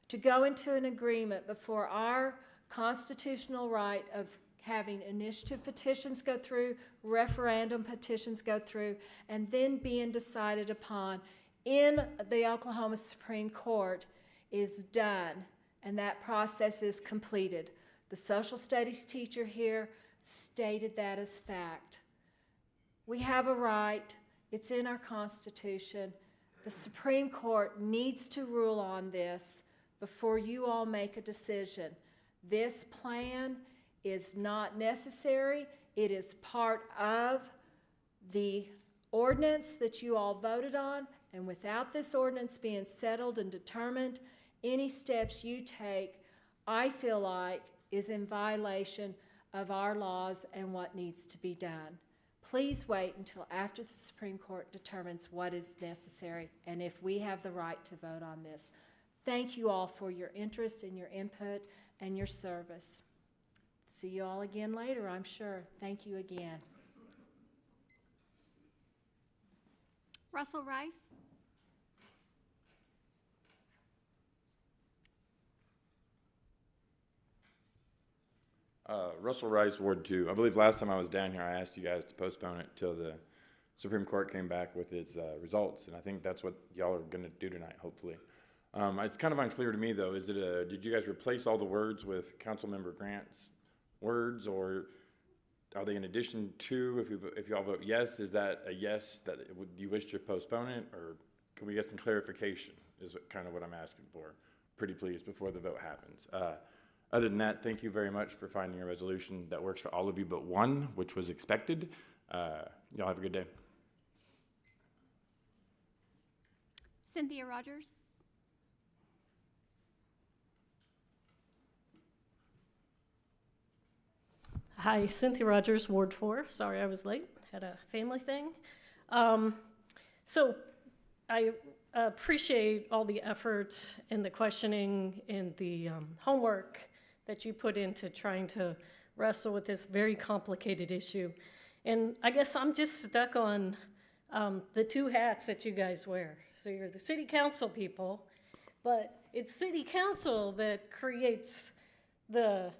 to go into an agreement before our constitutional right of having initiative petitions go through, referendum petitions go through, and then being decided upon in the Oklahoma Supreme Court is done, and that process is completed. The social studies teacher here stated that as fact. We have a right. It's in our Constitution. The Supreme Court needs to rule on this before you all make a decision. This plan is not necessary. It is part of the ordinance that you all voted on, and without this ordinance being settled and determined, any steps you take, I feel like, is in violation of our laws and what needs to be done. Please wait until after the Supreme Court determines what is necessary and if we have the right to vote on this. Thank you all for your interest and your input and your service. See you all again later, I'm sure. Thank you again. Russell Rice? Russell Rice, Ward 2. I believe last time I was down here, I asked you guys to postpone it till the Supreme Court came back with its results, and I think that's what y'all are going to do tonight, hopefully. It's kind of unclear to me, though. Is it did you guys replace all the words with Councilmember Grant's words, or are they in addition to? If y'all vote yes, is that a yes that you wish to postpone it, or can we get some clarification? Is kind of what I'm asking for. Pretty please before the vote happens. Other than that, thank you very much for finding a resolution that works for all of you but one, which was expected. Y'all have a good day. Cynthia Rogers? Hi, Cynthia Rogers, Ward 4. Sorry I was late. Had a family thing. So I appreciate all the effort and the questioning and the homework that you put into trying to wrestle with this very complicated issue. And I guess I'm just stuck on the two hats that you guys wear. So you're the city council people, but it's city council that creates the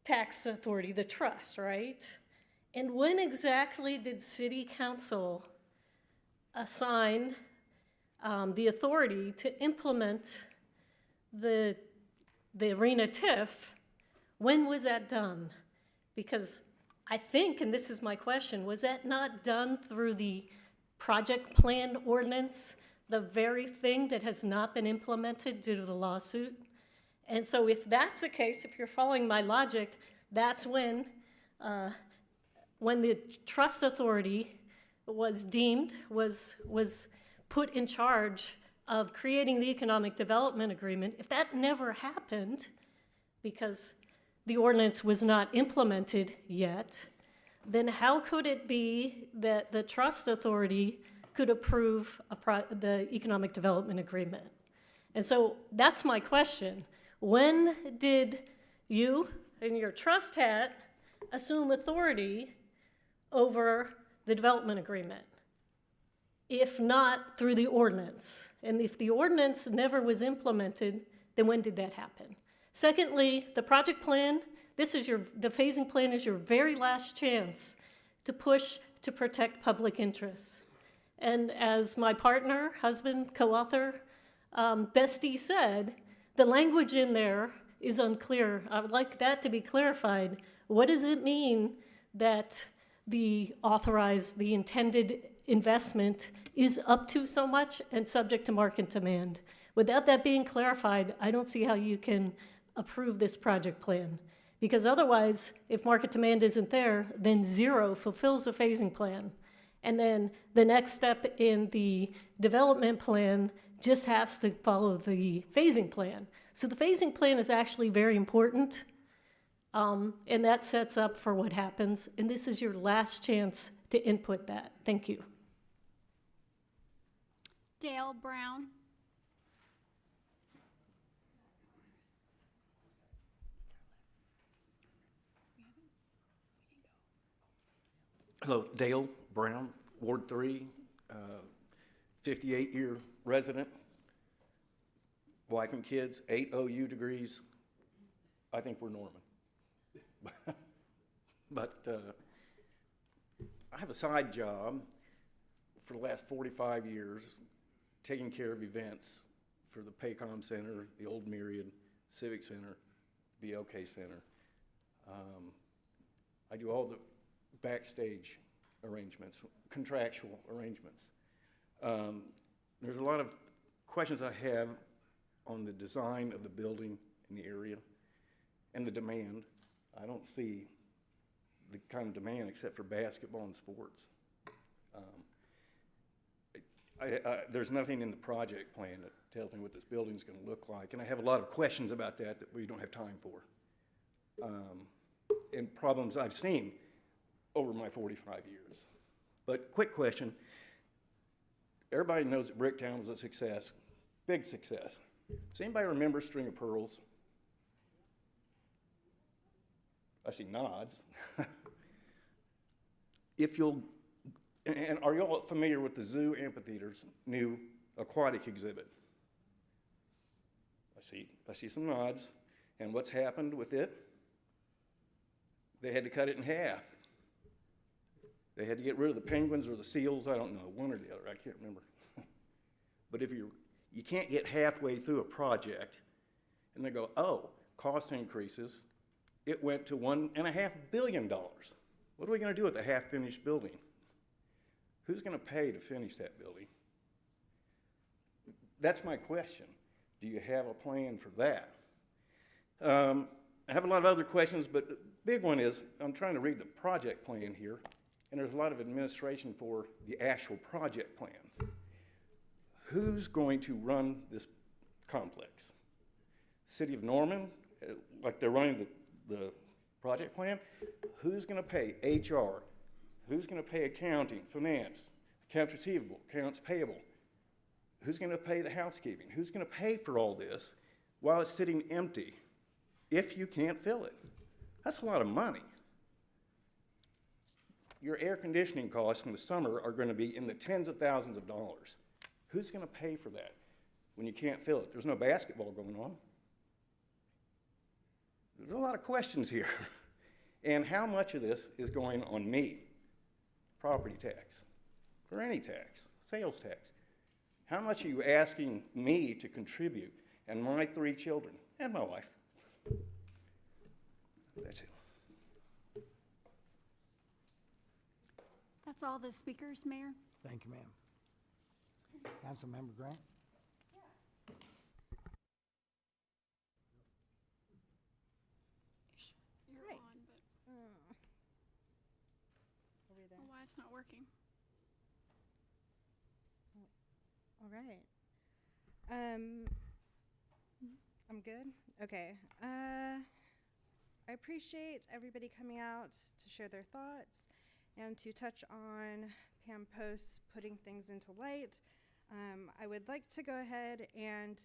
tax authority, the trust, right? And when exactly did city council assign the authority to implement the arena TIF? When was that done? Because I think, and this is my question, was that not done through the project plan ordinance, the very thing that has not been implemented due to the lawsuit? And so if that's the case, if you're following my logic, that's when the trust authority was deemed, was put in charge of creating the economic development agreement. If that never happened, because the ordinance was not implemented yet, then how could it be that the trust authority could approve the economic development agreement? And so that's my question. When did you, in your trust hat, assume authority over the development agreement? If not through the ordinance. And if the ordinance never was implemented, then when did that happen? Secondly, the project plan, the phasing plan is your very last chance to push to protect public interests. And as my partner, husband, co-author, Bestie said, the language in there is unclear. I would like that to be clarified. What does it mean that the intended investment is up to so much and subject to market demand? Without that being clarified, I don't see how you can approve this project plan. Because otherwise, if market demand isn't there, then zero fulfills the phasing plan. And then the next step in the development plan just has to follow the phasing plan. So the phasing plan is actually very important, and that sets up for what happens. And this is your last chance to input that. Thank you. Dale Brown? Hello, Dale Brown, Ward 3, 58-year resident, wife and kids, 8 OU degrees. I think we're Norman. But I have a side job for the last 45 years taking care of events for the Paycom Center, the Old Myriad Civic Center, the BLK Center. I do all the backstage arrangements, contractual arrangements. There's a lot of questions I have on the design of the building in the area and the demand. I don't see the kind of demand except for basketball and sports. There's nothing in the project plan that tells me what this building's gonna look like, and I have a lot of questions about that we don't have time for. And problems I've seen over my 45 years. But quick question, everybody knows that Bricktown was a success, big success. Does anybody remember String of Pearls? I see nods. If you'll, and are you all familiar with the Zoo Amphitheater's new aquatic exhibit? I see some nods. And what's happened with it? They had to cut it in half. They had to get rid of the penguins or the seals, I don't know, one or the other, I can't remember. But if you can't get halfway through a project and they go, oh, cost increases, it went to $1.5 billion. What are we gonna do with a half-finished building? Who's gonna pay to finish that building? That's my question. Do you have a plan for that? I have a lot of other questions, but the big one is, I'm trying to read the project plan here, and there's a lot of administration for the actual project plan. Who's going to run this complex? City of Norman, like they're running the project plan? Who's gonna pay HR? Who's gonna pay accounting, finance, accounts receivable, accounts payable? Who's gonna pay the housekeeping? Who's gonna pay for all this while it's sitting empty if you can't fill it? That's a lot of money. Your air conditioning costs in the summer are gonna be in the tens of thousands of dollars. Who's gonna pay for that when you can't fill it? There's no basketball going on. There's a lot of questions here. And how much of this is going on me? Property tax, or any tax, sales tax. How much are you asking me to contribute and my 3 children and my wife? That's it. That's all the speakers, Mayor. Thank you, ma'am. Councilmember Grant? You're Right. on, but Over there. why it's not working? All right. I'm good? Okay. I appreciate everybody coming out to share their thoughts and to touch on Pam Post's putting things into light. I would like to go ahead and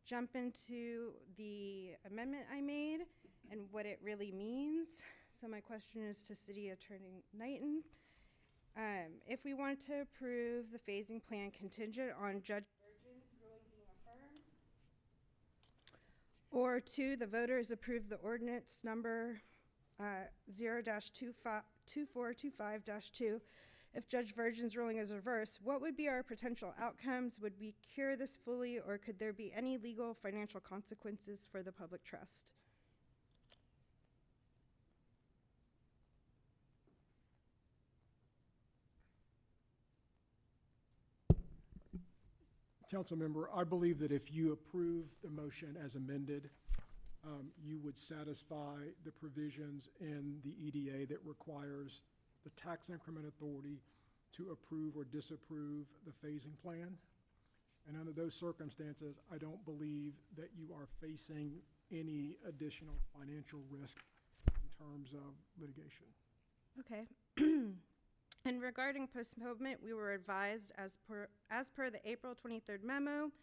jump into the amendment I made and what it really means. So my question is to City Attorney Knighton. If we want to approve the phasing plan contingent on Judge Virgin's ruling being affirmed, or 2, the voters approve the ordinance number 0-2425-2, if Judge Virgin's ruling is reversed, what would be our potential outcomes? Would we cure this fully, or could there be any legal financial consequences for the public trust? Councilmember, I believe that if you approve the motion as amended, you would satisfy the provisions in the EDA that requires the tax increment authority to approve or disapprove the phasing plan. And under those circumstances, I don't believe that you are facing any additional financial risk in terms of litigation. Okay. And regarding postponement, we were advised as per the April 23rd memo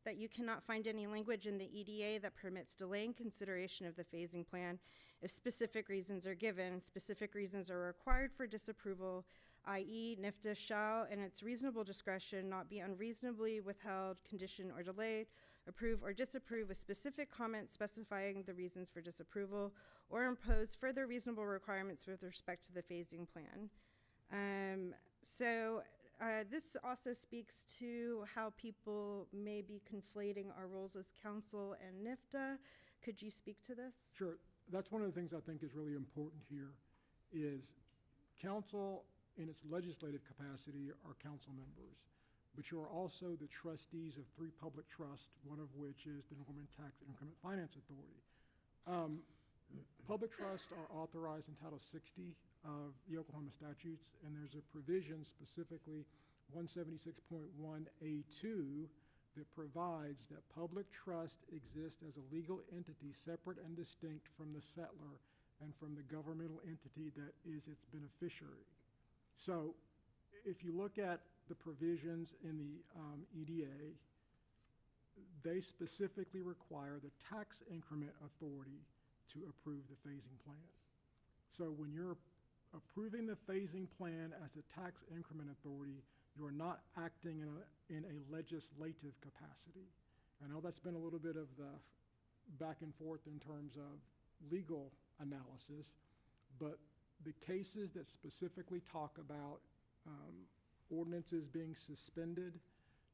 that you cannot find any language in the EDA that permits delaying consideration of the phasing plan if specific reasons are given. Specific reasons are required for disapproval, i.e. NIFTA shall, in its reasonable discretion, not be unreasonably withheld, conditioned, or delayed, approve or disapprove with specific comments specifying the reasons for disapproval, or impose further reasonable requirements with respect to the phasing plan. This also speaks to how people may be conflating our roles as council and NIFTA. Could you speak to this? Sure. That's one of the things I think is really important here is council in its legislative capacity are council members, but you are also the trustees of 3 public trusts, one of which is the Norman Tax Increment Finance Authority. Public trusts are authorized in Title 60 of the Oklahoma statutes, and there's a provision specifically 176.1A2 that provides that public trust exists as a legal entity separate and distinct from the settler and from the governmental entity that is its beneficiary. So if you look at the provisions in the EDA, they specifically require the tax increment authority to approve the phasing plan. So when you're approving the phasing plan as the tax increment authority, you are not acting in a legislative capacity. I know that's been a little bit of the back and forth in terms of legal analysis, but the cases that specifically talk about ordinances being suspended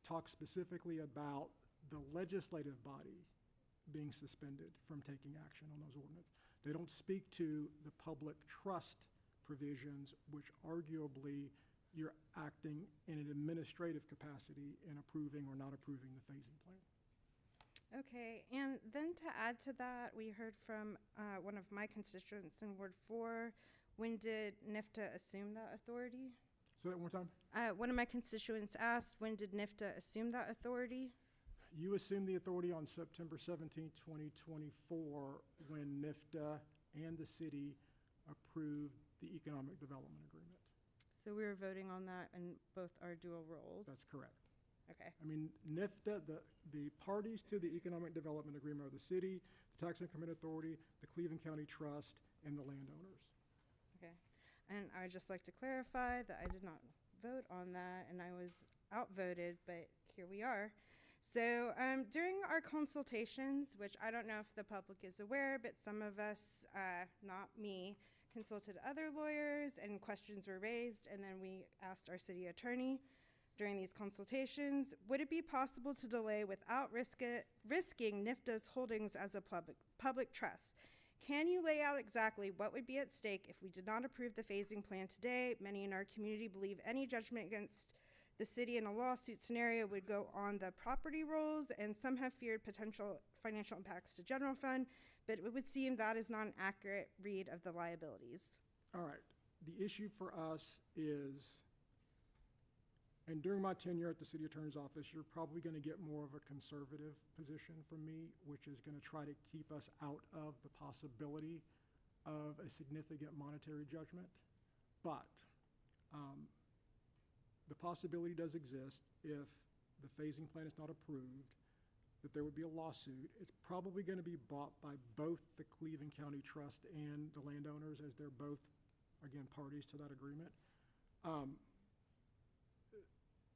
talk specifically about the legislative body being suspended from taking action on those ordinances. They don't speak to the public trust provisions, which arguably you're acting in an administrative capacity in approving or not approving the phasing plan. Okay, and then to add to that, we heard from one of my constituents in Ward 4. When did NIFTA assume that authority? Say that one more time. One of my constituents asked, when did NIFTA assume that authority? You assumed the authority on September 17, 2024, when NIFTA and the city approved the economic development agreement. So we were voting on that in both our dual roles? That's correct. Okay. I mean, NIFTA, the parties to the economic development agreement are the city, the tax increment authority, the Cleveland County Trust, and the landowners. Okay. And I'd just like to clarify that I did not vote on that, and I was outvoted, but here we are. So during our consultations, which I don't know if the public is aware, but some of us, not me, consulted other lawyers and questions were raised, and then we asked our city attorney during these consultations, would it be possible to delay without risking NIFTA's holdings as a public trust? Can you lay out exactly what would be at stake if we did not approve the phasing plan today? Many in our community believe any judgment against the city in a lawsuit scenario would go on the property rolls, and some have feared potential financial impacts to general fund, but it would seem that is not an accurate read of the liabilities. All right. The issue for us is, and during my tenure at the city attorney's office, you're probably going to get more of a conservative position from me, which is going to try to keep us out of the possibility of a significant monetary judgment. But the possibility does exist if the phasing plan is not approved, that there would be a lawsuit. It's probably going to be bought by both the Cleveland County Trust and the landowners, as they're both, again, parties to that agreement.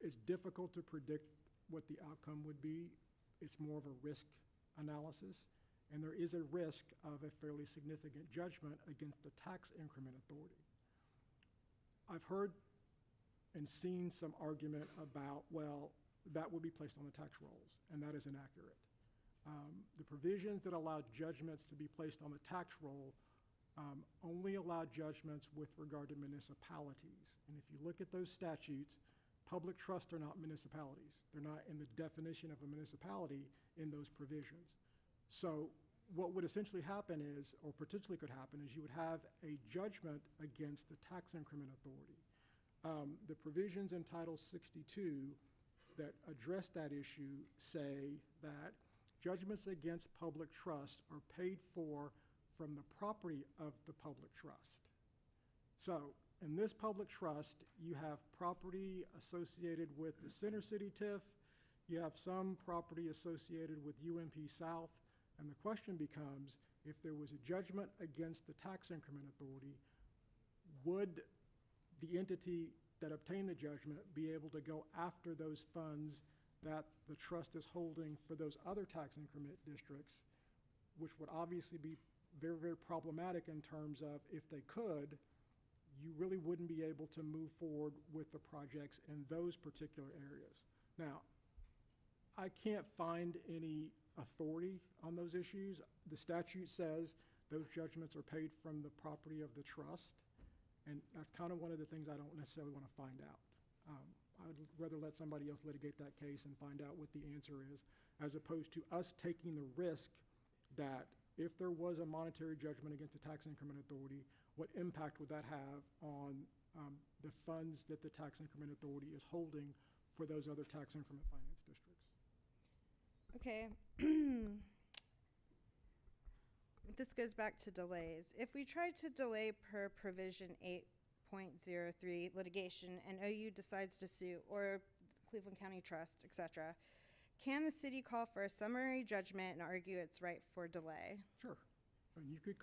It's difficult to predict what the outcome would be. It's more of a risk analysis, and there is a risk of a fairly significant judgment against the tax increment authority. I've heard and seen some argument about, well, that would be placed on the tax rolls, and that is inaccurate. The provisions that allow judgments to be placed on the tax roll only allow judgments with regard to municipalities. And if you look at those statutes, public trusts are not municipalities. They're not in the definition of a municipality in those provisions. So what would essentially happen is, or potentially could happen, is you would have a judgment against the tax increment authority. The provisions in Title 62 that address that issue say that judgments against public trust are paid for from the property of the public trust. So in this public trust, you have property associated with the Center City TIF, you have some property associated with UMP South, and the question becomes, if there was a judgment against the tax increment authority, would the entity that obtained the judgment be able to go after those funds that the trust is holding for those other tax increment districts, which would obviously be very, very problematic in terms of, if they could, you really wouldn't be able to move forward with the projects in those particular areas. Now, I can't find any authority on those issues. The statute says those judgments are paid from the property of the trust, and that's kind of one of the things I don't necessarily want to find out. I would rather let somebody else litigate that case and find out what the answer is, as opposed to us taking the risk that if there was a monetary judgment against the tax increment authority, what impact would that have on the funds that the tax increment authority is holding for those other tax increment finance districts? Okay. This goes back to delays. If we try to delay per provision 8.03 litigation and OU decides to sue, or Cleveland County Trust, etc., can the city call for a summary judgment and argue its right for delay? Sure. And you could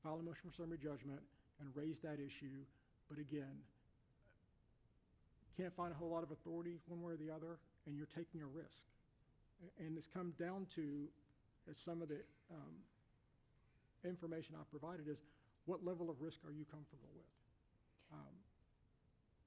file a motion for summary judgment and raise that issue, but again, can't find a whole lot of authority one way or the other, and you're taking a risk. And it's come down to, as some of the information I've provided is, what level of risk are you comfortable with?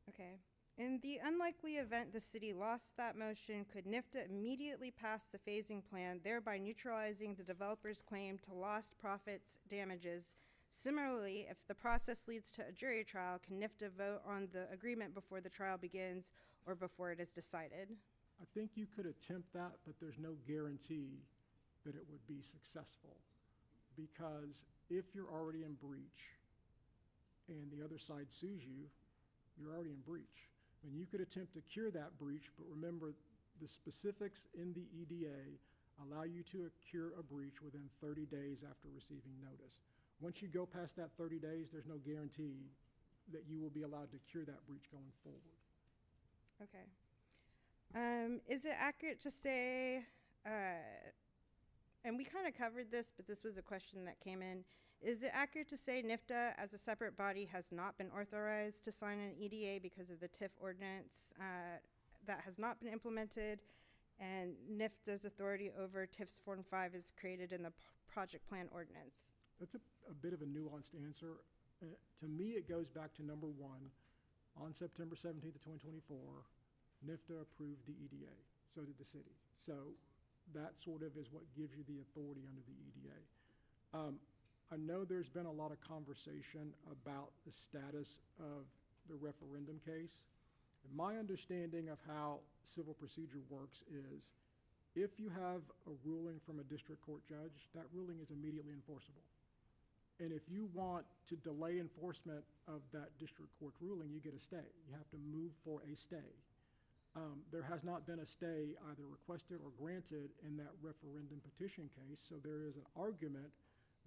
Okay. In the unlikely event the city lost that motion, could NIFTA immediately pass the phasing plan, thereby neutralizing the developer's claim to lost profits damages? Similarly, if the process leads to a jury trial, can NIFTA vote on the agreement before the trial begins or before it is decided? I think you could attempt that, but there's no guarantee that it would be successful. Because if you're already in breach and the other side sues you, you're already in breach. And you could attempt to cure that breach, but remember, the specifics in the EDA allow you to cure a breach within 30 days after receiving notice. Once you go past that 30 days, there's no guarantee that you will be allowed to cure that breach going forward. Okay. Is it accurate to say, and we kind of covered this, but this was a question that came in, is it accurate to say NIFTA as a separate body has not been authorized to sign an EDA because of the TIF ordinance that has not been implemented, and NIFTA's authority over TIF's Form 5 is created in the project plan ordinance? That's a bit of a nuanced answer. To me, it goes back to number one. On September 17th of 2024, NIFTA approved the EDA. So did the city. So that sort of is what gives you the authority under the EDA. I know there's been a lot of conversation about the status of the referendum case. And my understanding of how civil procedure works is if you have a ruling from a district court judge, that ruling is immediately enforceable. And if you want to delay enforcement of that district court ruling, you get a stay. You have to move for a stay. There has not been a stay either requested or granted in that referendum petition case, so there is an argument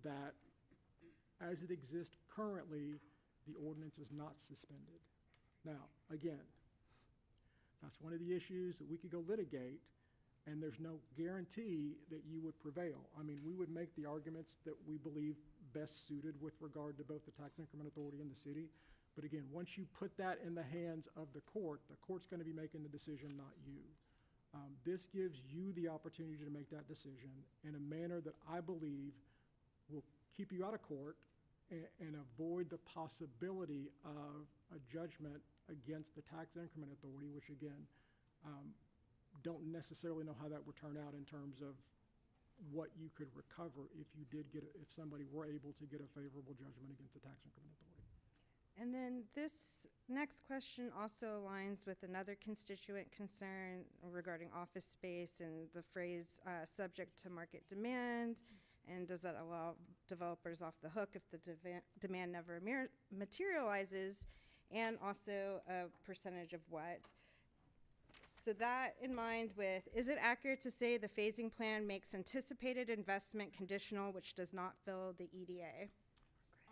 that as it exists currently, the ordinance is not suspended. Now, again, that's one of the issues that we could go litigate, and there's no guarantee that you would prevail. I mean, we would make the arguments that we believe best suited with regard to both the tax increment authority and the city. But again, once you put that in the hands of the court's going to be making the decision, not you. This gives you the opportunity to make that decision in a manner that I believe will keep you out of court and avoid the possibility of a judgment against the tax increment authority, which again, don't necessarily know how that would turn out in terms of what you could recover if you did get, if somebody were able to get a favorable judgment against the tax increment authority. And then this next question also aligns with another constituent concern regarding office space and the phrase subject to market demand. And does that allow developers off the hook if the demand never materializes? And also a percentage of what? So that in mind with, is it accurate to say the phasing plan makes anticipated investment conditional, which does not fill the EDA?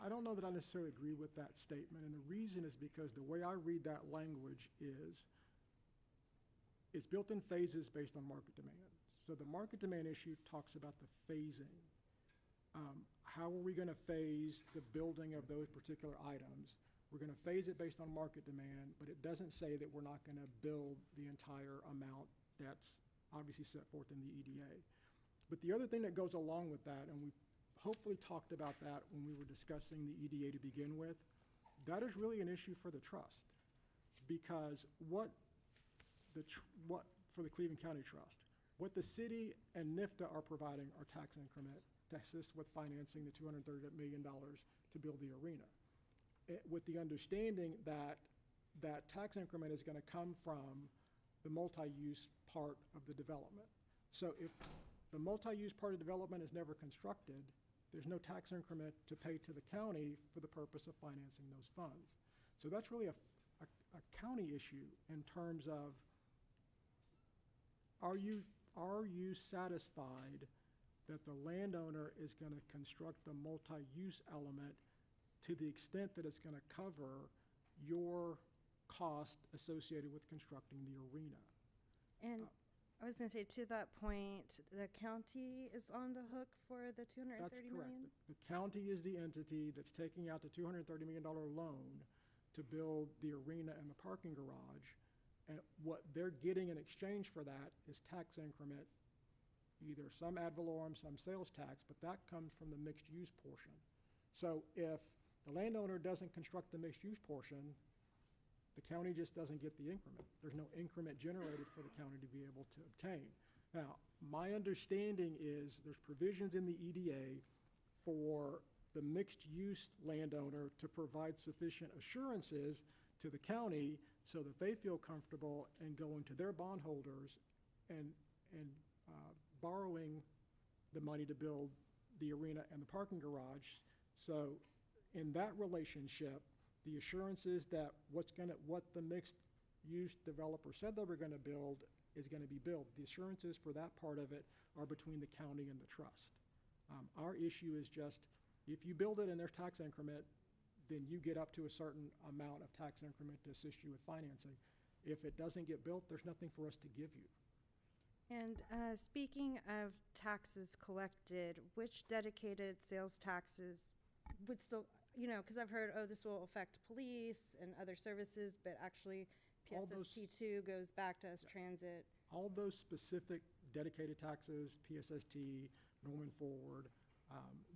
I don't know that I necessarily agree with that statement, and the reason is because the way I read that language is it's built in phases based on market demand. So the market demand issue talks about the phasing. How are we going to phase the building of those particular items? We're going to phase it based on market demand, but it doesn't say that we're not going to build the entire amount that's obviously set forth in the EDA. But the other thing that goes along with that, and we hopefully talked about that when we were discussing the EDA to begin with, that is really an issue for the trust. Because what for the Cleveland County Trust, what the city and NIFTA are providing are tax increment to assist with financing the $230 million to build the arena. With the understanding that that tax increment is going to come from the multi-use part of the development. So the multi-use part of development is never constructed, there's no tax increment to pay to the county for the purpose of financing those funds. So that's really a county issue in terms of, are you satisfied that the landowner is going to construct the multi-use element to the extent that it's going to cover your cost associated with constructing the arena? And I was gonna say, to that point, the county is on the hook for the $230 That's correct. million? The county is the entity that's taking out the $230 million loan to build the arena and the parking garage. And what they're getting in exchange for that is tax increment, either some ad valorem, some sales tax, but that comes from the mixed-use portion. So if the landowner doesn't construct the mixed-use portion, the county just doesn't get the increment. There's no increment generated for the county to be able to obtain. Now, my understanding is there's provisions in the EDA for the mixed-use landowner to provide sufficient assurances to the county so that they feel comfortable in going to their bondholders and borrowing the money to build the arena and the parking garage. So in that relationship, the assurances that what the mixed-use developer said they were gonna build is gonna be built. The assurances for that part of it are between the county and the trust. Our issue is just, if you build it in their tax increment, then you get up to a certain amount of tax increment to assist you with financing. If it doesn't get built, there's nothing for us to give you. And speaking of taxes collected, which dedicated sales taxes would still, because I've heard, oh, this will affect police and other services, but actually All those- PSST2 goes back to us transit. All those specific dedicated taxes, PSST, Norman Forward,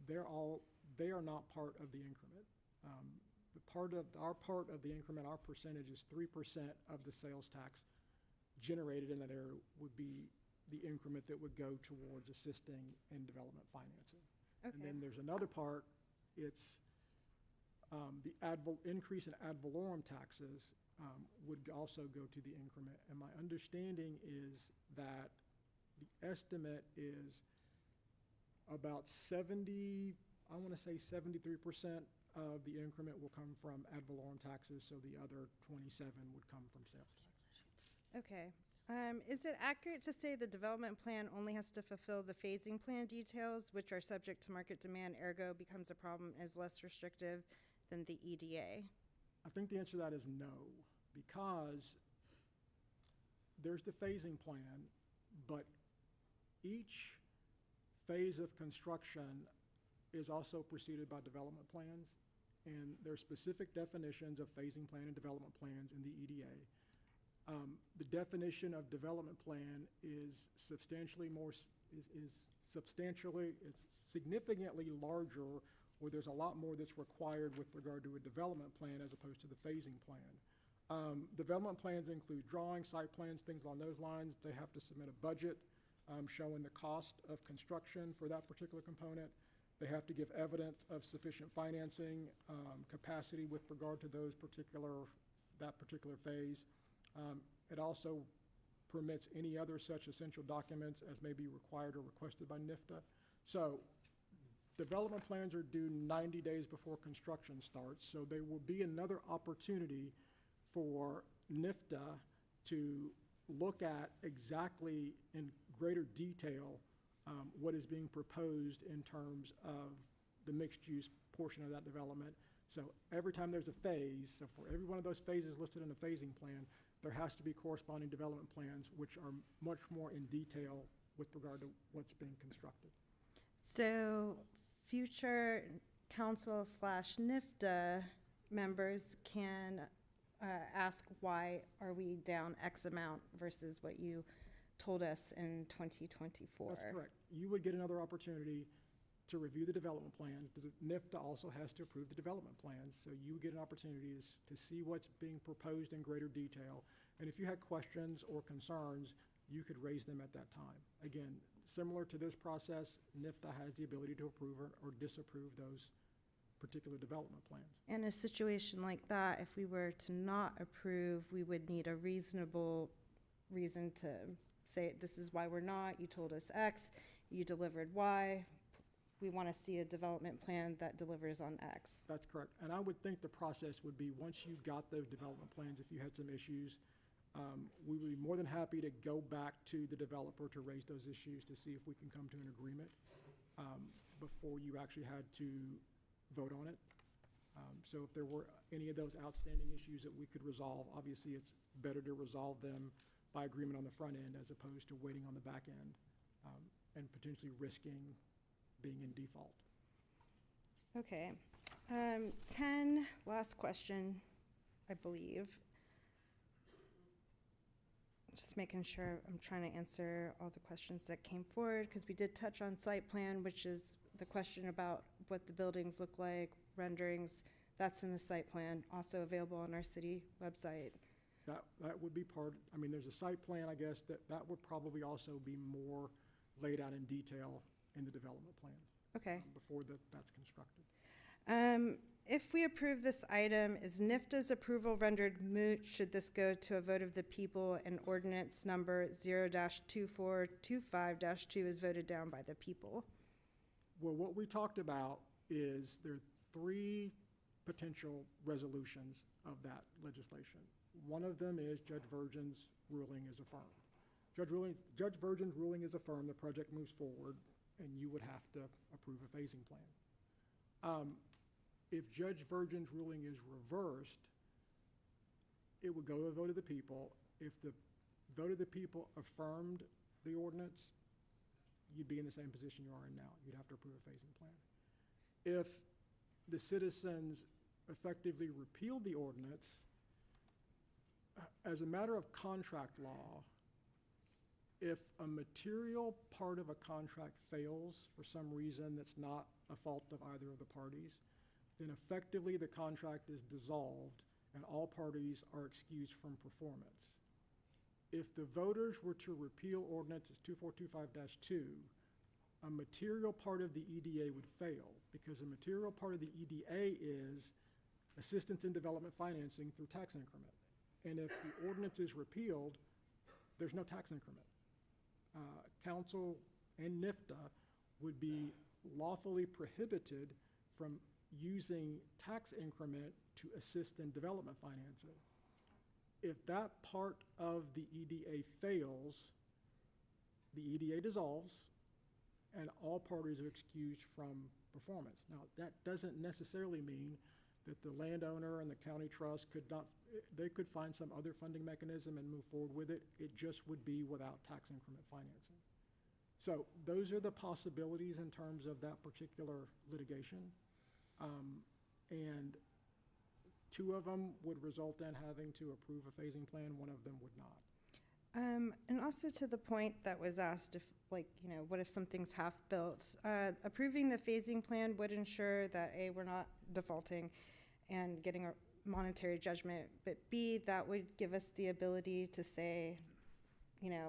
they are not part of the increment. Our part of the increment, our percentage is 3% of the sales tax generated in that area would be the increment that would go towards assisting in development financing. And Okay. then there's another part, it's the increase in ad valorem taxes would also go to the increment. And my understanding is that the estimate is about 73% of the increment will come from ad valorem taxes, so the other 27 would come from sales tax. Okay. Is it accurate to say the development plan only has to fulfill the phasing plan details, which are subject to market demand, ergo becomes a problem, is less restrictive than the EDA? I think the answer to that is no, because there's the phasing plan, but each phase of construction is also preceded by development plans, and there are specific definitions of phasing plan and development plans in the EDA. The definition of development plan is significantly larger, where there's a lot more that's required with regard to a development plan as opposed to the phasing plan. Development plans include drawings, site plans, things along those lines. They have to submit a budget showing the cost of construction for that particular component. They have to give evidence of sufficient financing capacity with regard to that particular phase. It also permits any other such essential documents as may be required or requested by NIFTA. So development plans are due 90 days before construction starts, so there will be another opportunity for NIFTA to look at exactly in greater detail what is being proposed in terms of the mixed-use portion of that development. So every time there's a phase, so for every one of those phases listed in the phasing plan, there has to be corresponding development plans which are much more in detail with regard to what's being constructed. So future council/NIFTA members can ask, why are we down X amount versus what you told us in 2024? That's correct. You would get another opportunity to review the development plans. The NIFTA also has to approve the development plans, so you get an opportunity to see what's being proposed in greater detail. And if you had questions or concerns, you could raise them at that time. Again, similar to this process, NIFTA has the ability to approve or disapprove those particular development plans. In a situation like that, if we were to not approve, we would need a reasonable reason to say, this is why we're not, you told us X, you delivered Y. We want to see a development plan that delivers on X. That's correct. And I would think the process would be, once you've got those development plans, if you had some issues, we would be more than happy to go back to the developer to raise those issues to see if we can come to an agreement before you actually had to vote on it. So if there were any of those outstanding issues that we could resolve, obviously it's better to resolve them by agreement on the front end as opposed to waiting on the back end and potentially risking being in default. Okay. 10, last question, I believe. Just making sure I'm trying to answer all the questions that came forward, because we did touch on site plan, which is the question about what the buildings look like, renderings. That's in the site plan, also available on our city website. That would be part, I mean, there's a site plan, I guess, that would probably also be more laid out in detail in the development plan. Okay. Before that's constructed. If we approve this item, is NIFTA's approval rendered moot should this go to a vote of the people and ordinance number 0-2425-2 is voted down by the people? Well, what we talked about is there are 3 potential resolutions of that legislation. One of them is Judge Virgin's ruling is affirmed. Judge Virgin's ruling is affirmed, the project moves forward, and you would have to approve a phasing plan. If Judge Virgin's ruling is reversed, it would go to a vote of the people. If the vote of the people affirmed the ordinance, you'd be in the same position you are in now. You'd have to approve a phasing plan. If the citizens effectively repealed the ordinance, as a matter of contract law, if a material part of a contract fails for some reason that's not a fault of either of the parties, then effectively the contract is dissolved and all parties are excused from performance. If the voters were to repeal ordinances 2425-2, a material part of the EDA would fail, because a material part of the EDA is assistance in development financing through tax increment. And if the ordinance is repealed, there's no tax increment. Council and NIFTA would be lawfully prohibited from using tax increment to assist in development financing. If that part of the EDA fails, the EDA dissolves and all parties are excused from performance. Now, that doesn't necessarily mean that the landowner and the county trust could not, they could find some other funding mechanism and move forward with it. It just would be without tax increment financing. So those are the possibilities in terms of that particular litigation. And 2 of them would result in having to approve a phasing plan, 1 of them would not. And also to the point that was asked, if, like, what if something's half-built? Approving the phasing plan would ensure that A, we're not defaulting and getting a monetary judgment, but B, that would give us the ability to say,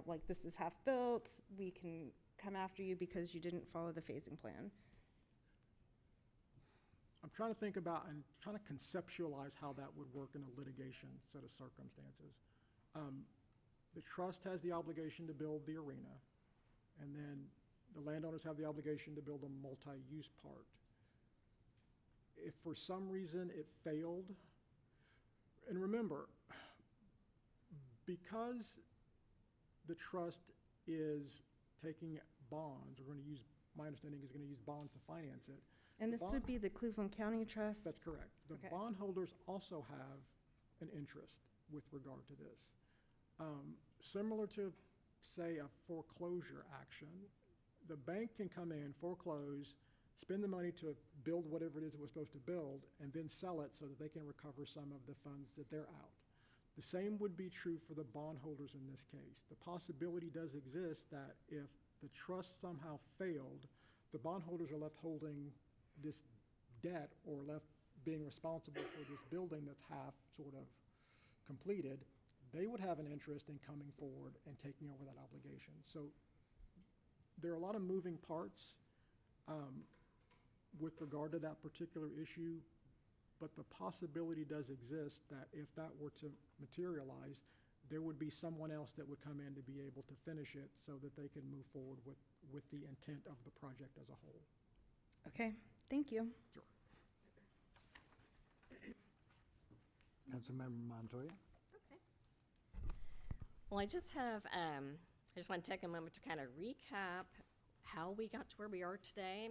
like, this is half-built, we can come after you because you didn't follow the phasing plan. I'm trying to think about and trying to conceptualize how that would work in a litigation set of circumstances. The trust has the obligation to build the arena, and then the landowners have the obligation to build a multi-use part. If for some reason it failed, and remember, because the trust is taking bonds, my understanding is going to use bonds to finance it. And this would be the Cleveland County Trust? That's correct. The Okay. bondholders also have an interest with regard to this. Similar to, say, a foreclosure action, the bank can come in, foreclose, spend the money to build whatever it is it was supposed to build, and then sell it so that they can recover some of the funds that they're out. The same would be true for the bondholders in this case. The possibility does exist that if the trust somehow failed, the bondholders are left holding this debt or left being responsible for this building that's half sort of completed. They would have an interest in coming forward and taking over that obligation. So there are a lot of moving parts with regard to that particular issue, but the possibility does exist that if that were to materialize, there would be someone else that would come in to be able to finish it so that they can move forward with the intent of the project as a whole. Okay, thank you. Councilmember Montoya? Well, I just want to take a moment to kind of recap how we got to where we are today.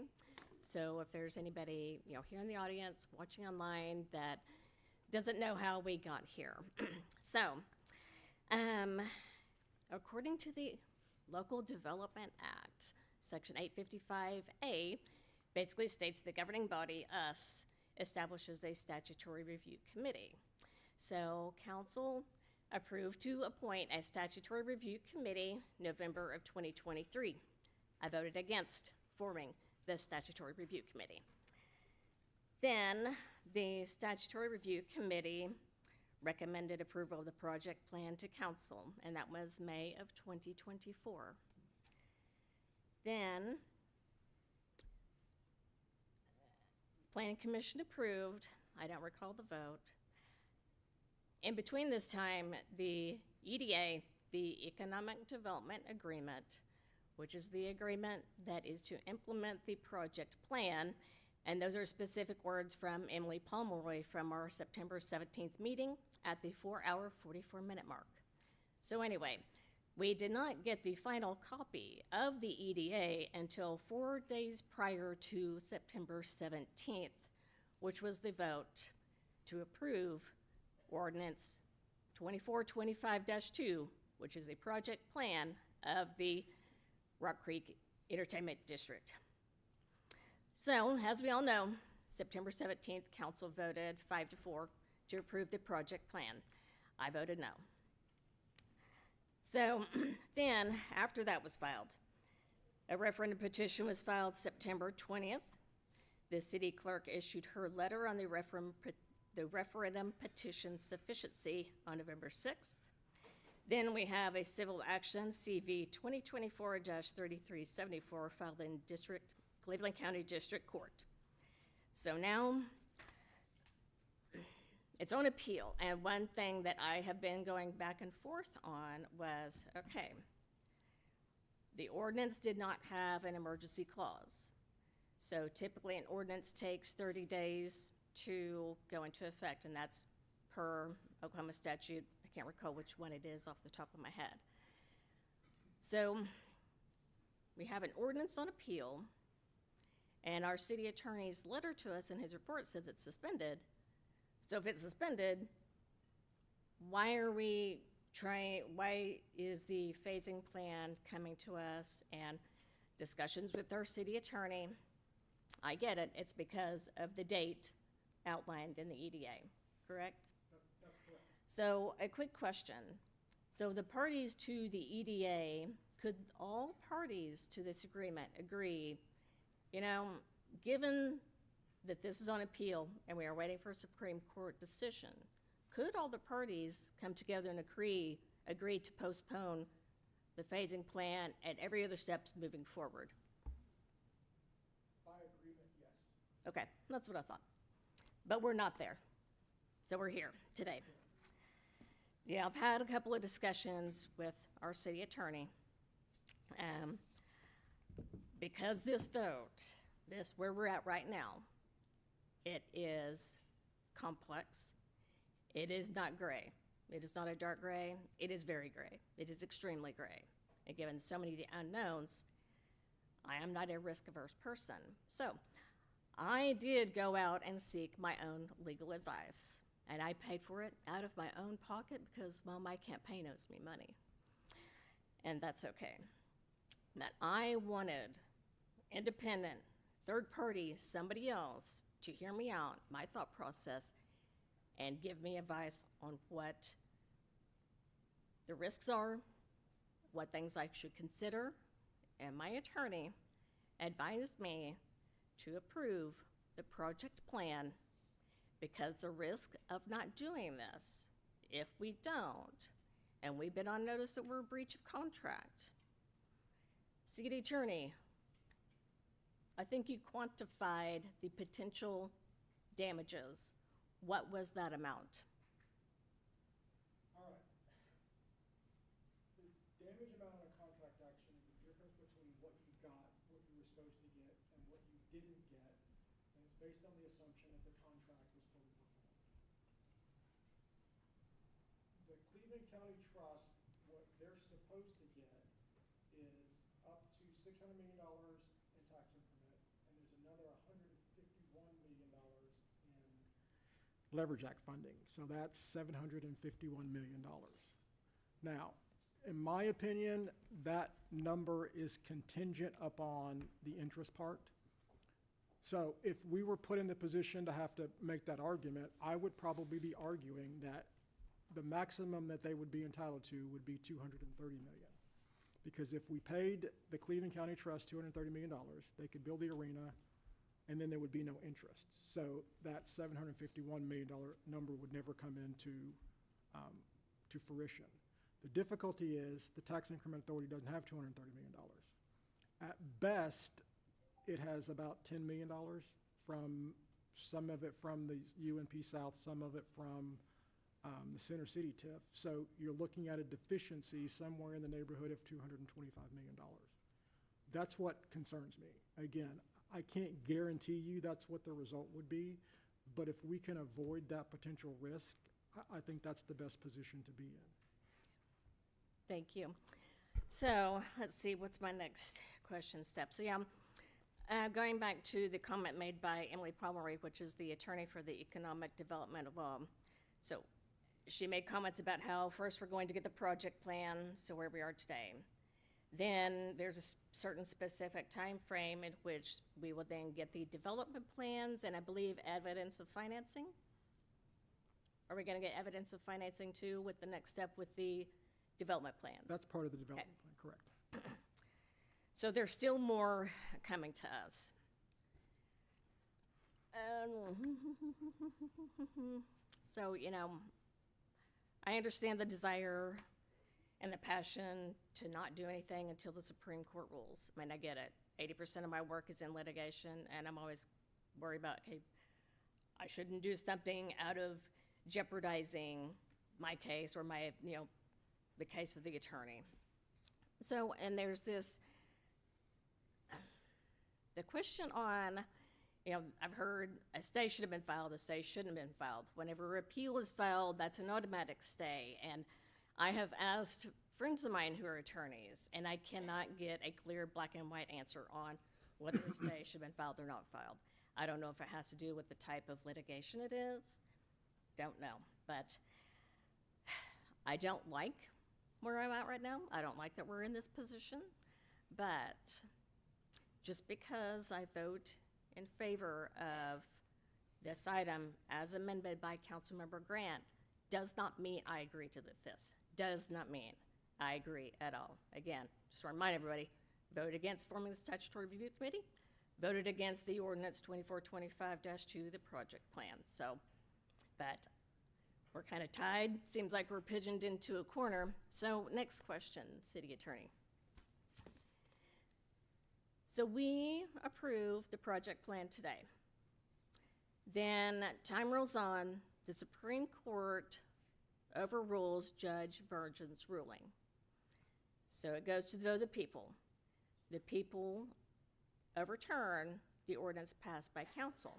So if there's anybody, here in the audience, watching online that doesn't know how we got here. So, according to the Local Development Act, Section 855A basically states the governing body, us, establishes a statutory review committee. So council approved to appoint a statutory review committee November of 2023. I voted against forming the statutory review committee. Then the statutory review committee recommended approval of the project plan to council, and that was May of 2024. Then Planning Commission approved. I don't recall the vote. In between this time, the EDA, the Economic Development Agreement, which is the agreement that is to implement the project plan, and those are specific words from Emily Pomeroy from our September 17th meeting at the 4-hour, 44-minute mark. So anyway, we did not get the final copy of the EDA until 4 days prior to September 17th, which was the vote to approve Ordinance 2425-2, which is a project plan of the Rock Creek Entertainment District. So, as we all know, September 17th, council voted 5-4 to approve the project plan. I voted no. So then, after that was filed, a referendum petition was filed September 20th. The city clerk issued her letter on the referendum petition sufficiency on November 6th. Then we have a civil action, CV 2024-3374, filed in Cleveland County District Court. So now it's on appeal, and one thing that I have been going back and forth on was, okay, the ordinance did not have an emergency clause. So typically an ordinance takes 30 days to go into effect, and that's per Oklahoma statute. I can't recall which one it is off the top of my head. So we have an ordinance on appeal, and our city attorney's letter to us in his report says it's suspended. So if it's suspended, why is the phasing plan coming to us and discussions with our city attorney? I get it, it's because of the date outlined in the EDA, correct? That's correct. So a quick question. So the parties to the EDA, could all parties to this agreement agree, given that this is on appeal and we are waiting for a Supreme Court decision, could all the parties come together and agree to postpone the phasing plan and every other steps moving forward? By agreement, yes. Okay, that's what I thought. But we're not there. So we're here today. Yeah, I've had a couple of discussions with our city attorney. Because this vote, where we're at right now, it is complex. It is not gray. It is not a dark gray. It is very gray. It is extremely gray. And given so many of the unknowns, I am not a risk-averse person. So I did go out and seek my own legal advice. And I paid for it out of my own pocket because, well, my campaign owes me money. And that's okay. But I wanted independent, third party, somebody else to hear me out, my thought process, and give me advice on what the risks are, what things I should consider. And my attorney advised me to approve the project plan because the risk of not doing this, if we don't, and we've been on notice that we're a breach of contract. City attorney, I think you quantified the potential damages. What was that amount? All right. The damage amount on a contract action is the difference between what you got Cleveland County Trust, what they're supposed to get is up to $600 million in tax increment, and there's another $151 million in Leverage Act funding. So that's $751 million. Now, in my opinion, that number is contingent upon the interest part. So if we were put in the position to have to make that argument, I would probably be arguing that the maximum that they would be entitled to would be $230 million. Because if we paid the Cleveland County Trust $230 million, they could build the arena, and then there would be no interest. So that $751 million number would never come into to fruition. The difficulty is the Tax Increment Authority doesn't have $230 million. At best, it has about $10 million from, some of it from the UNP South, some of it from the Center City TIF. So you're looking at a deficiency somewhere in the neighborhood of $225 million. That's what concerns me. Again, I can't guarantee you that's what the result would be, but if we can avoid that potential risk, I think that's the best position to be in. Thank you. So let's see, what's my next question step? So yeah, going back to the comment made by Emily Pomeroy, which is the attorney for the Economic Development of so she made comments about how first we're going to get the project plan, so where we are today. Then there's a certain specific time frame in which we will then get the development plans and I believe evidence of financing. Are we going to get evidence of financing too with the next step with the development plans? That's part of the development plan, correct. So there's still more coming to us. So, you know, I understand the desire and the passion to not do anything until the Supreme Court rules. I mean, I get it. 80% of my work is in litigation, and I'm always worried about, okay, I shouldn't do something out of jeopardizing my case or my, you know, the case of the attorney. So, and there's this, the question on, you know, I've heard a stay should have been filed, a stay shouldn't have been filed. Whenever a appeal is filed, that's an automatic stay. And I have asked friends of mine who are attorneys, and I cannot get a clear black and white answer on whether a stay should have been filed or not filed. I don't know if it has to do with the type of litigation it is. Don't know. But I don't like where I'm at right now. I don't like that we're in this position. But just because I vote in favor of this item as amended by Councilmember Grant does not mean I agree to this. Does not mean I agree at all. Again, just to remind everybody, voted against forming the Statutory Review Committee, voted against the ordinance 2425-2, the project plan. So, but we're kind of tied. Seems like we're pigeoned into a corner. So next question, City Attorney. So we approve the project plan today. Then time rolls on, the Supreme Court overrules Judge Virgin's ruling. So it goes to the vote of the people. The people overturn the ordinance passed by council.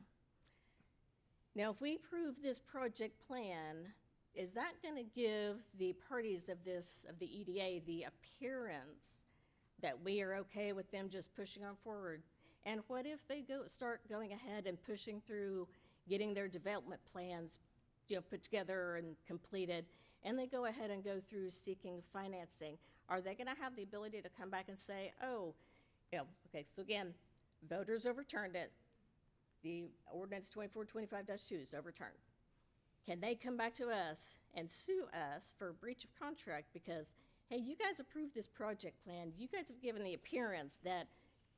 Now, if we approve this project plan, is that going to give the parties of the EDA, the appearance that we are okay with them just pushing on forward? And what if they start going ahead and pushing through getting their development plans, you know, put together and completed, and they go ahead and go through seeking financing? Are they going to have the ability to come back and say, oh, you know, okay, so again, voters overturned it. The ordinance 2425-2 is overturned. Can they come back to us and sue us for breach of contract because, hey, you guys approved this project plan. You guys have given the appearance that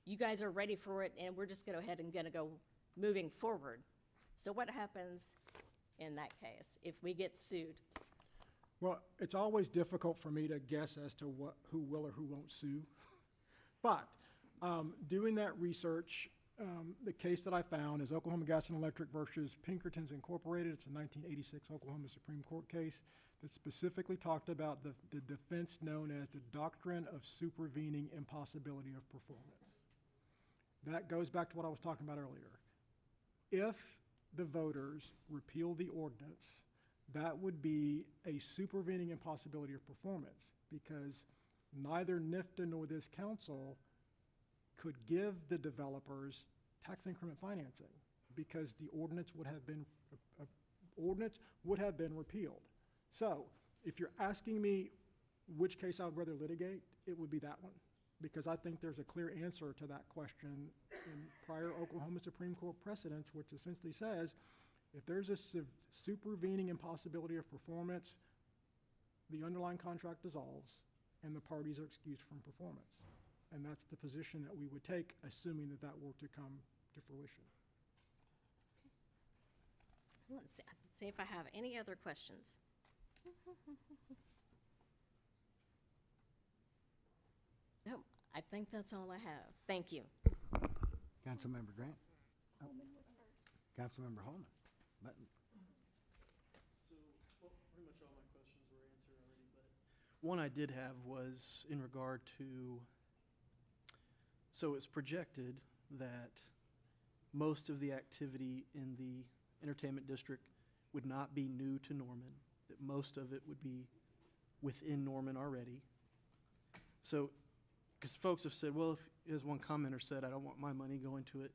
you guys are ready for it, and we're just going to go ahead and going to go moving forward. So what happens in that case if we get sued? Well, it's always difficult for me to guess as to who will or who won't sue. But doing that research, the case that I found is Oklahoma Gas and Electric versus Pinkertons Incorporated. It's a 1986 Oklahoma Supreme Court case that specifically talked about the defense known as the doctrine of supervening impossibility of performance. That goes back to what I was talking about earlier. If the voters repeal the ordinance, that would be a supervening impossibility of performance, because neither NIFTA nor this council could give the developers tax increment financing, because the ordinance would have been repealed. So if you're asking me which case I would rather litigate, it would be that one, because I think there's a clear answer to that question in prior Oklahoma Supreme Court precedents, which essentially says if there's a supervening impossibility of performance, the underlying contract dissolves and the parties are excused from performance. And that's the position that we would take, assuming that that were to come to fruition. Let's see if I have any other questions. No, I think that's all I have. Thank you. Councilmember Grant? Oh. Councilmember Holman? Button. So, well, pretty much all my questions were answered already, but one I did have was in regard to, so it's projected that most of the activity in the entertainment district would not be new to Norman, that most of it would be within Norman already. So, because folks have said, well, if, as one commenter said, I don't want my money going to it.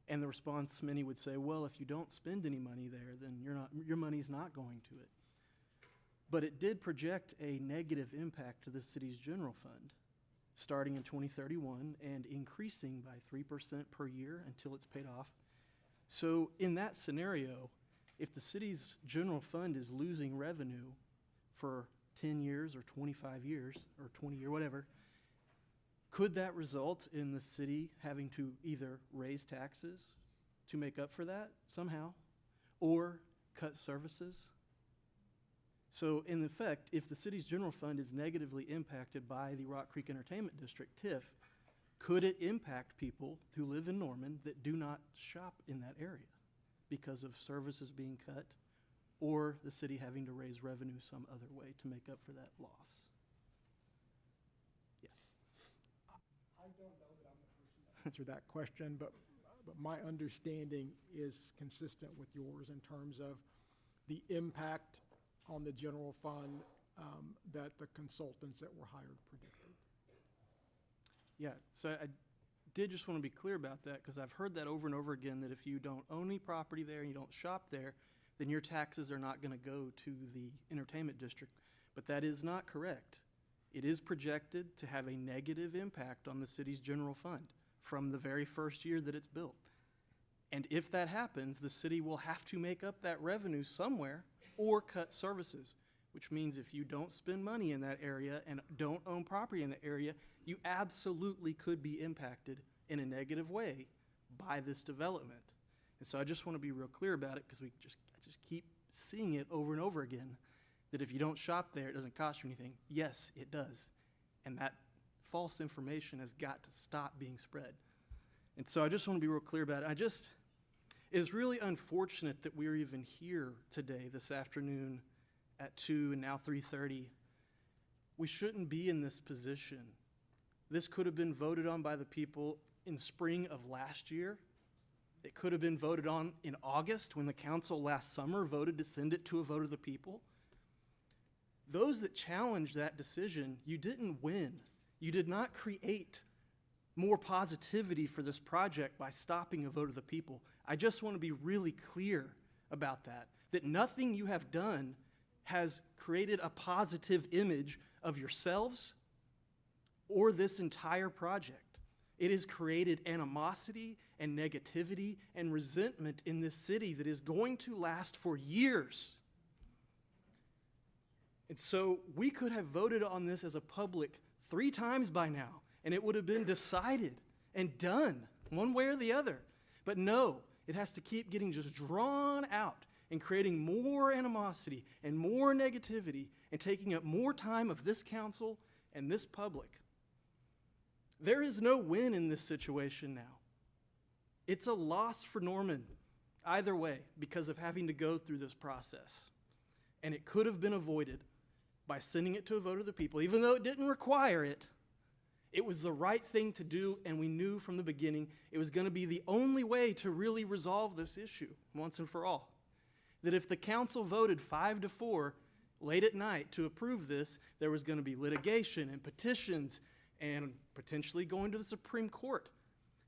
And the response, many would say, well, if you don't spend any money there, then your money's not going to it. But it did project a negative impact to the city's general fund, starting in 2031 and increasing by 3% per year until it's paid off. So in that scenario, if the city's general fund is losing revenue for 10 years or 25 years or 20 years, whatever, could that result in the city having to either raise taxes to make up for that somehow, or cut services? So in effect, if the city's general fund is negatively impacted by the Rock Creek Entertainment District, TIF, could it impact people who live in Norman that do not shop in that area because of services being cut, or the city having to raise revenue some other way to make up for that loss? I don't know that I'm the person to answer that question, but my understanding is consistent with yours in terms of the impact on the general fund that the consultants that were hired predicted. Yeah, so I did just want to be clear about that, because I've heard that over and over again, that if you don't own any property there and you don't shop there, then your taxes are not going to go to the entertainment district. But that is not correct. It is projected to have a negative impact on the city's general fund from the very first year that it's built. And if that happens, the city will have to make up that revenue somewhere or cut services, which means if you don't spend money in that area and don't own property in the area, you absolutely could be impacted in a negative way by this development. And so I just want to be real clear about it, because I just keep seeing it over and over again, that if you don't shop there, it doesn't cost you anything. Yes, it does. And that false information has got to stop being spread. And so I just want to be real clear about it. It is really unfortunate that we're even here today, this afternoon, at 2 and now 3:30. We shouldn't be in this position. This could have been voted on by the people in spring of last year. It could have been voted on in August, when the council last summer voted to send it to a vote of the people. Those that challenged that decision, you didn't win. You did not create more positivity for this project by stopping a vote of the people. I just want to be really clear about that nothing you have done has created a positive image of yourselves or this entire project. It has created animosity and negativity and resentment in this city that is going to last for years. And so we could have voted on this as a public 3 times by now, and it would have been decided and done one way or the other. But no, it has to keep getting just drawn out and creating more animosity and more negativity and taking up more time of this council and this public. There is no win in this situation now. It's a loss for Norman either way because of having to go through this process. And it could have been avoided by sending it to a vote of the people. Even though it didn't require it, it was the right thing to do, and we knew from the beginning it was going to be the only way to really resolve this issue once and for all. that if the council voted 5-4 late at night to approve this, there was going to be litigation and petitions and potentially going to the Supreme Court.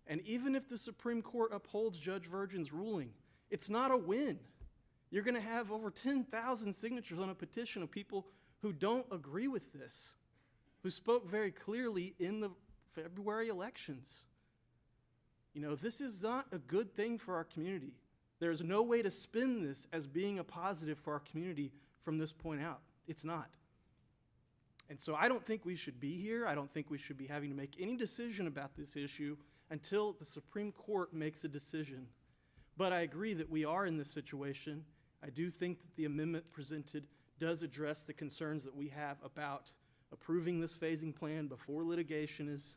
And even if the Supreme Court upholds Judge Virgin's ruling, it's not a win. You're going to have over 10,000 signatures on a petition of people who don't agree with this, who spoke very clearly in the February elections. You know, this is not a good thing for our community. There's no way to spin this as being a positive for our community from this point out. It's not. And so I don't think we should be here. I don't think we should be having to make any decision about this issue until the Supreme Court makes a decision. But I agree that we are in this situation. I do think that the amendment presented does address the concerns that we have about approving this phasing plan before litigation is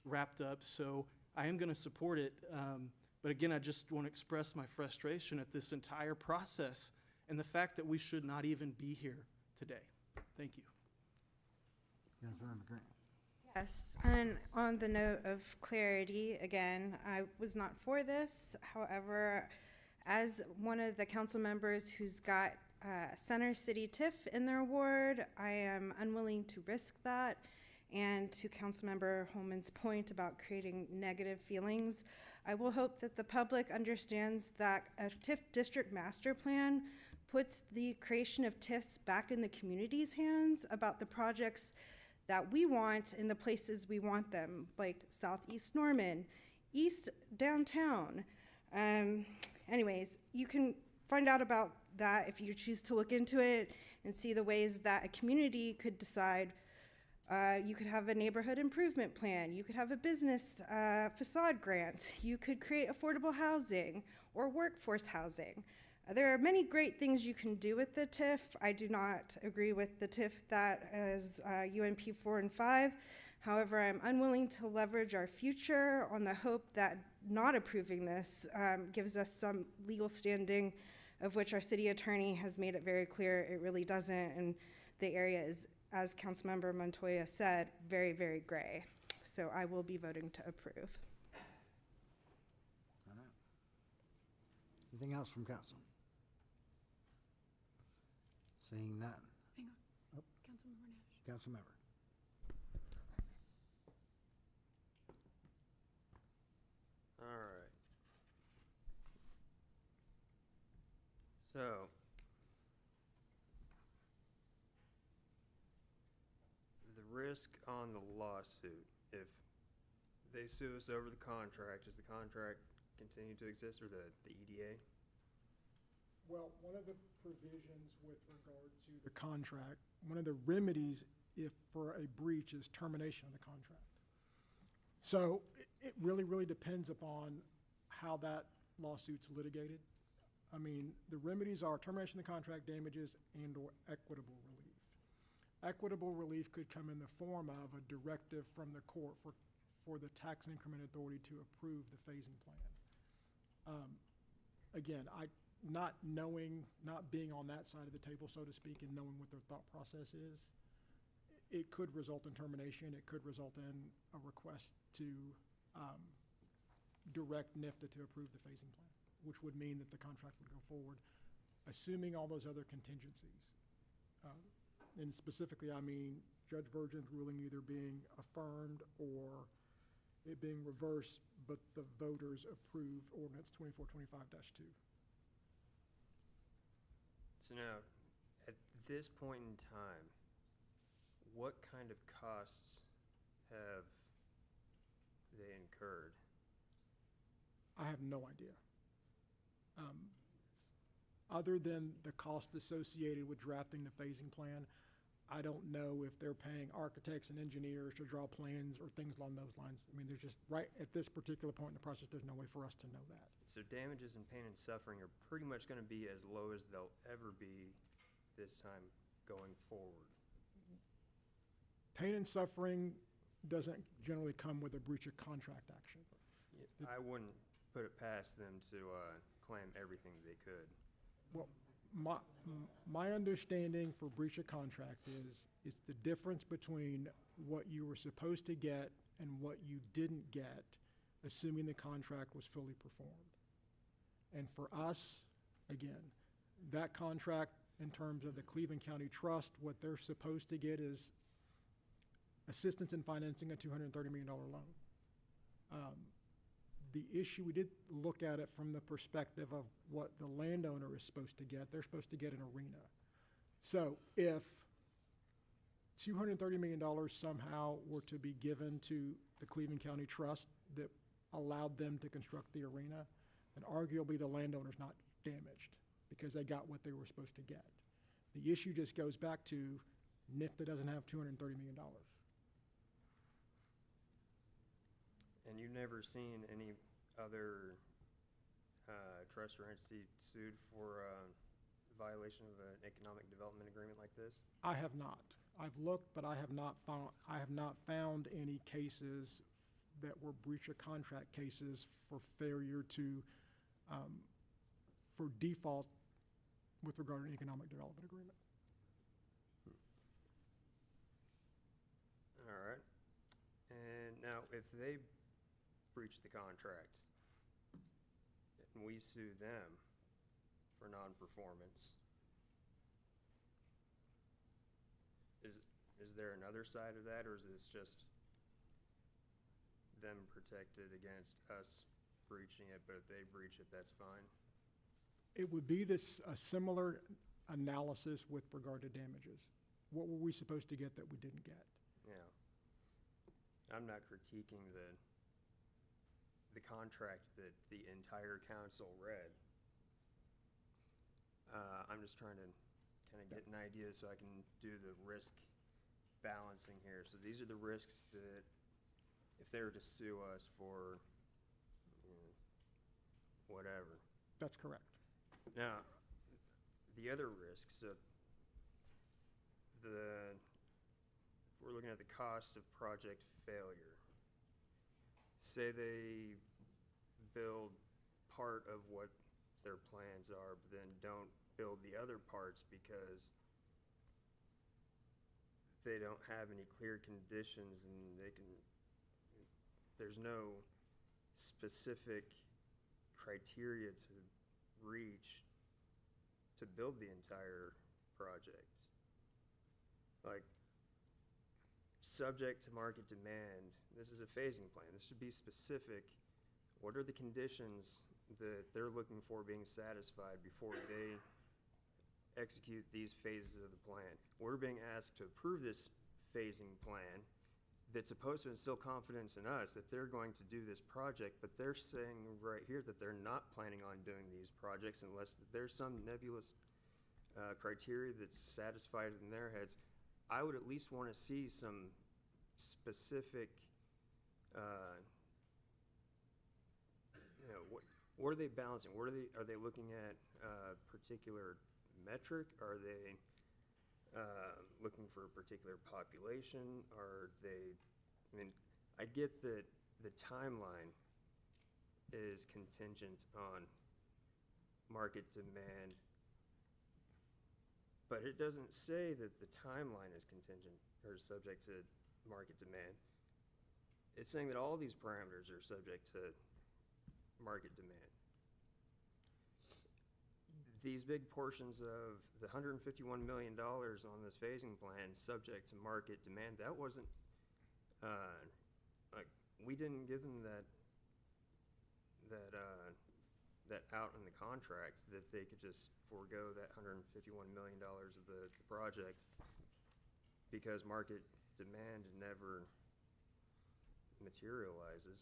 wrapped up. So I am going to support it. But again, I just want to express my frustration at this entire process and the fact that we should not even be here today. Thank you. Councilmember Grant. Yes, and on the note of clarity, again, I was not for this. However, as one of the council members who's got Center City TIF in their ward, I am unwilling to risk that. And to Councilmember Holman's point about creating negative feelings, I will hope that the public understands that a TIF district master plan puts the creation of TIFs back in the community's hands about the projects that we want in the places we want them, like Southeast Norman, East Downtown. Anyways, you can find out about that if you choose to look into it and see the ways that a community could decide. You could have a neighborhood improvement plan. You could have a business facade grant. You could create affordable housing or workforce housing. There are many great things you can do with the TIF. I do not agree with the TIF that is UNP 4 and 5. However, I'm unwilling to leverage our future on the hope that not approving this gives us some legal standing, of which our city attorney has made it very clear it really doesn't, and the area is, as Councilmember Montoya said, very, very gray. So I will be voting to approve. All right. Anything else from council? Seeing none. Hang on. Oh. Councilmember Nash. Councilmember. All right. So, the risk on the lawsuit, if they sue us over the contract, does the contract continue to exist, or the EDA? Well, one of the provisions with regard to the contract, one of the remedies if for a breach is termination of the contract. So it really, really depends upon how that lawsuit's litigated. I mean, the remedies are termination of the contract, damages, and/or equitable relief. Equitable relief could come in the form of a directive from the court for the tax increment authority to approve the phasing plan. Again, not being on that side of the table, so to speak, and knowing what their thought process is, it could result in termination. It could result in a request to direct NIFTA to approve the phasing plan, which would mean that the contract would go forward, assuming all those other contingencies. And specifically, I mean Judge Virgin's ruling either being affirmed or it being reversed, but the voters approve ordinance 2425-2. So now, at this point in time, what kind of costs have they incurred? I have no idea. Other than the cost associated with drafting the phasing plan, I don't know if they're paying architects and engineers to draw plans or things along those lines. I mean, there's just, right at this particular point in the process, there's no way for us to know that. So damages and pain and suffering are pretty much going to be as low as they'll ever be this time going forward. Pain and suffering doesn't generally come with a breach of contract action. I wouldn't put it past them to claim everything they could. Well, my understanding for breach of contract is it's the difference between what you were supposed to get and what you didn't get, assuming the contract was fully performed. And for us, Again, that contract, in terms of the Cleveland County Trust, what they're supposed to get is assistance in financing a $230 million loan. The issue, we did look at it from the perspective of what the landowner is supposed to get. They're supposed to get an arena. So if $230 million somehow were to be given to the Cleveland County Trust that allowed them to construct the arena, then arguably the landowner's not damaged because they got what they were supposed to get. The issue just goes back to NIFTA doesn't have $230 million. And you've never seen any other trust or entity sued for violation of an economic development agreement like this? I have not. I've looked, but I have not found any cases that were breach of contract cases for failure to, for default with regard to an economic development agreement. All right. And now, if they breach the contract and we sue them for non-performance, is there another side of that, or is this just them protected against us breaching it, but if they breach it, that's fine? It would be a similar analysis with regard to damages. What were we supposed to get that we didn't get? Yeah. I'm not critiquing the contract that the entire council read. I'm just trying to kind of get an idea so I can do the risk balancing here. So these are the risks that if they were to sue us for whatever. That's correct. Now, the other risks, so we're looking at the cost of project failure. Say they build part of what their plans are, but then don't build the other parts because they don't have any clear conditions and there's no specific criteria to reach to build the entire project. Like, subject to market demand, this is a phasing plan. This should be specific. What are the conditions that they're looking for being satisfied before they execute these phases of the plan? We're being asked to approve this phasing plan that's supposed to instill confidence in us that they're going to do this project, but they're saying right here that they're not planning on doing these projects unless there's some nebulous criteria that's satisfied in their heads. I would at least want to see some specific, what are they balancing? Are they looking at a particular metric? Are they looking for a particular population? I get that the timeline is contingent on market demand, but it doesn't say that the timeline is contingent or subject to market demand. It's saying that all these parameters are subject to market demand. These big portions of the $151 million on this phasing plan subject to market demand, that wasn't, we didn't give them that out in the contract that they could just forego that $151 million of the project because market demand never materializes.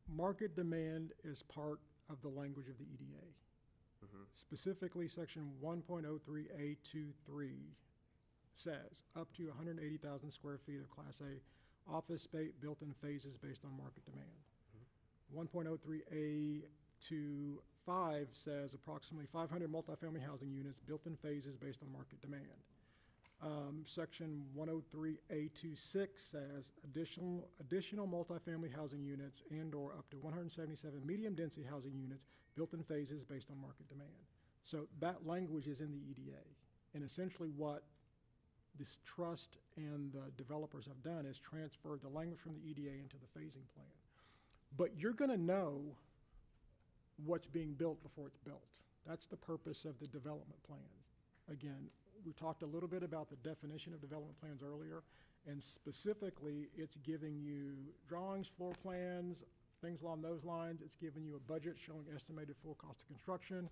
Market demand is part of the language of the EDA. Specifically, section 1.03A23 says up to 180,000 square feet of Class A office space built in phases based on market demand. 1.03A25 says approximately 500 multifamily housing units built in phases based on market demand. Section 103A26 says additional multifamily housing units and/or up to 177 medium-density housing units built in phases based on market demand. So that language is in the EDA. And essentially what this trust and the developers have done is transferred the language from the EDA into the phasing plan. But you're going to know what's being built before it's built. That's the purpose of the development plans. Again, we talked a little bit about the definition of development plans earlier, and specifically, it's giving you drawings, floor plans, things along those lines. It's giving you a budget showing estimated full cost of construction,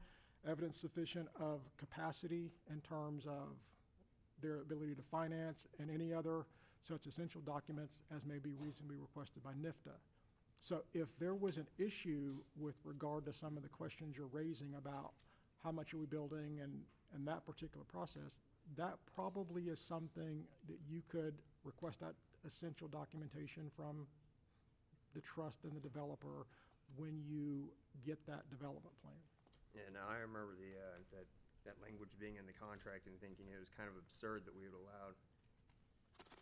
evidence sufficient of capacity in terms of their ability to finance, and any other such essential documents as may be reasonably requested by NIFTA. So if there was an issue with regard to some of the questions you're raising about how much are we building and that particular process, that probably is something that you could request that essential documentation from the trust and the developer when you get that development plan. Yeah, now I remember that language being in the contract and thinking it was kind of absurd that we would allow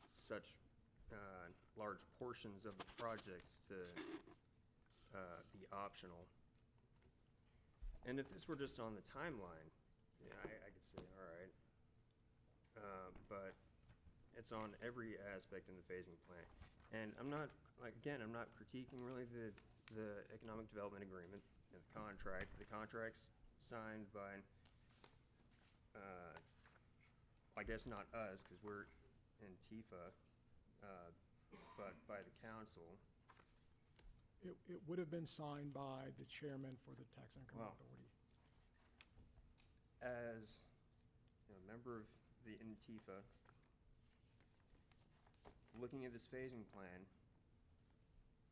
such large portions of the project to be optional. And if this were just on the timeline, yeah, I could say, all right. But it's on every aspect in the phasing plan. And I'm not, I'm not critiquing really the economic development agreement, the contract. The contract's signed by, I guess not us, because we're in TIFA, but by the council. It would have been signed by the chairman for the Tax Increment Authority. As a member of the NTIFA, looking at this phasing plan,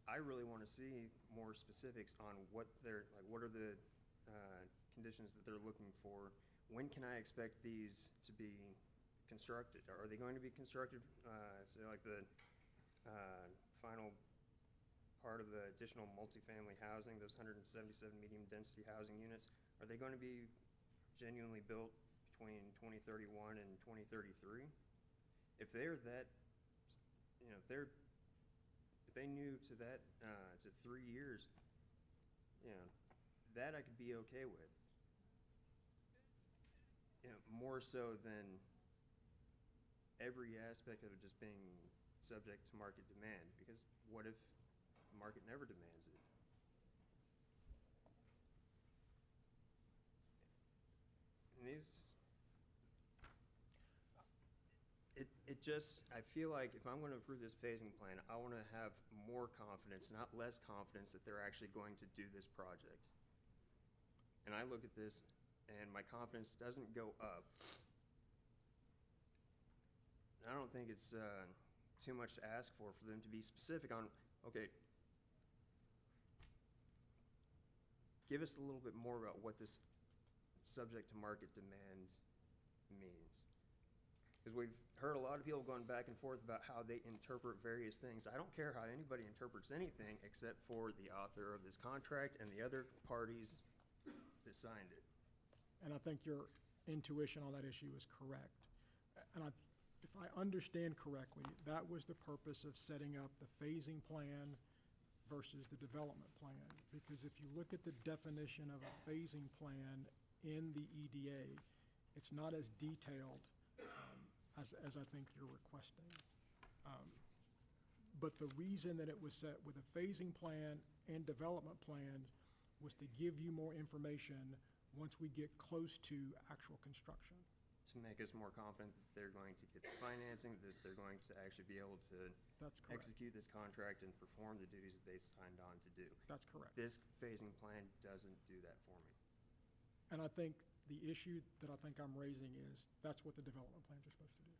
I really want to see more specifics on what are the conditions that they're looking for. When can I expect these to be constructed? Are they going to be constructed, say like the final part of the additional multifamily housing, those 177 medium density housing units, are they going to be genuinely built between 2031 and 2033? If they're that, if they knew to that, to 3 years, that I could be okay with. More so than every aspect of it just being subject to market demand, because what if the market never demands it? And I feel like if I'm going to approve this phasing plan, I want to have more confidence, not less confidence, that they're actually going to do this project. And I look at this, and my confidence doesn't go up. I don't think it's too much to ask for them to be specific on, okay, give us a little bit more about what this subject to market demand means. Because we've heard a lot of people going back and forth about how they interpret various things. I don't care how anybody interprets anything except for the author of this contract and the other parties that signed it. And I think your intuition on that issue is correct. And if I understand correctly, that was the purpose of setting up the phasing plan versus the development plan. Because if you look at the definition of a phasing plan in the EDA, it's not as detailed as I think you're requesting. But the reason that it was set with a phasing plan and development plans was to give you more information once we get close to actual construction. To make us more confident that they're going to get the financing, that they're going to actually be able to execute this contract and perform the duties that they signed on to do. That's correct. This phasing plan doesn't do that for me. And I think the issue that I think I'm raising is that's what the development plans are supposed to do.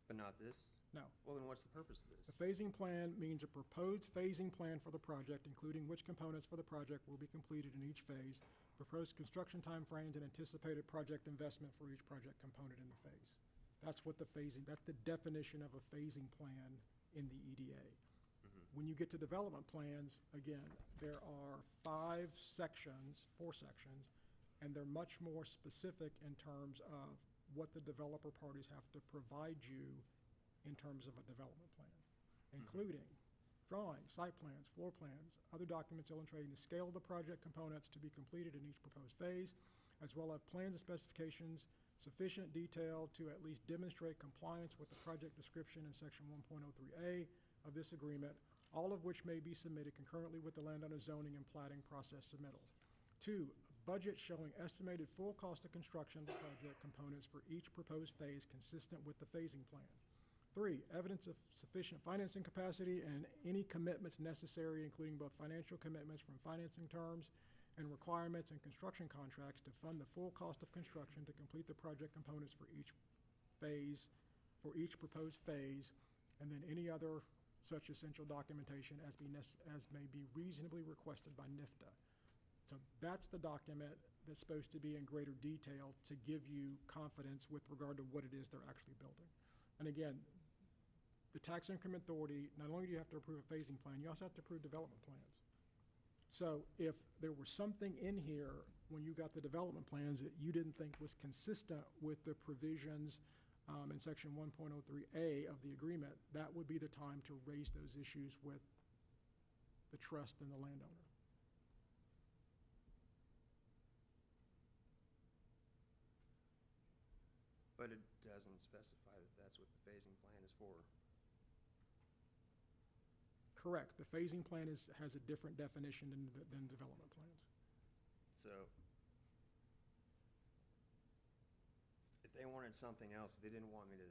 But not this? No. Well, then what's the purpose of this? The phasing plan means a proposed phasing plan for the project, including which components for the project will be completed in each phase, proposed construction timeframes, and anticipated project investment for each project component in the phase. That's what that's the definition of a phasing plan in the EDA. When you get to development plans, again, there are 4 sections, and they're much more specific in terms of what the developer parties have to provide you in terms of a development plan, including drawings, site plans, floor plans, other documents illustrating the scale of the project components to be completed in each proposed phase, as well as plans and specifications sufficient detail to at least demonstrate compliance with the project description in section 1.03A of this agreement, all of which may be submitted concurrently with the landowner zoning and plating process submittals. 2, a budget showing estimated full cost of construction of the project components for each proposed phase consistent with the phasing plan. 3, evidence of sufficient financing capacity and any commitments necessary, including both financial commitments from financing terms and requirements and construction contracts to fund the full cost of construction to complete the project components for each phase, for each proposed phase, and then any other such essential documentation as may be reasonably requested by NIFTA. So that's the document that's supposed to be in greater detail to give you confidence with regard to what it is they're actually building. And again, the tax increment authority, not only do you have to approve a phasing plan, you also have to approve development plans. So if there was something in here when you got the development plans that you didn't think was consistent with the provisions in section 1.03A of the agreement, that would be the time to raise those issues with the trust and the landowner. But it doesn't specify that that's what the phasing plan is for. Correct. The phasing plan has a different definition than development plans. So if they wanted something else, if they didn't want me to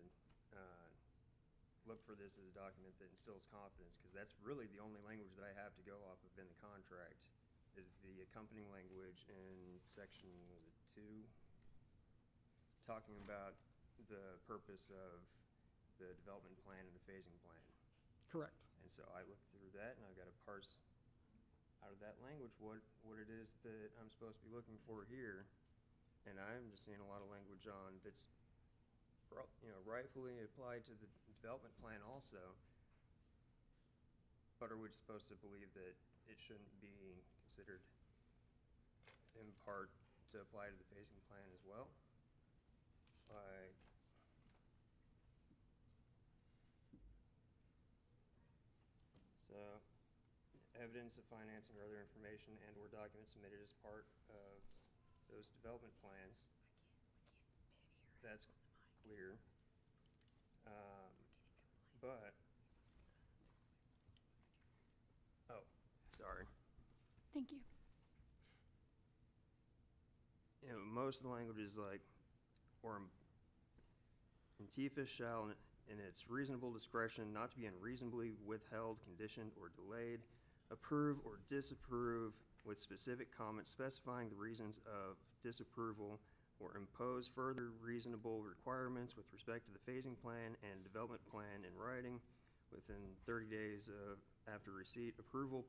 look for this as a document that instills confidence, because that's really the only language that I have to go off of in the contract, is the accompanying language in section, was it 2? Talking about the purpose of the development plan and the phasing plan. Correct. And so I looked through that, and I've got to parse out of that language what it is that I'm supposed to be looking for here. And I'm just seeing a lot of language on that's, rightfully applied to the development plan also. But are we supposed to believe that it shouldn't be considered in part to apply to the phasing plan as well? So, evidence of financing or other information and/or documents submitted as part of those development plans. That's clear. But, oh, sorry. Thank you. Most of the language is like, or Antifa shall, in its reasonable discretion, not to be unreasonably withheld, conditioned, or delayed, approve or disapprove with specific comments specifying the reasons of disapproval, or impose further reasonable requirements with respect to the phasing plan and development plan in writing within 30 days after receipt. Approval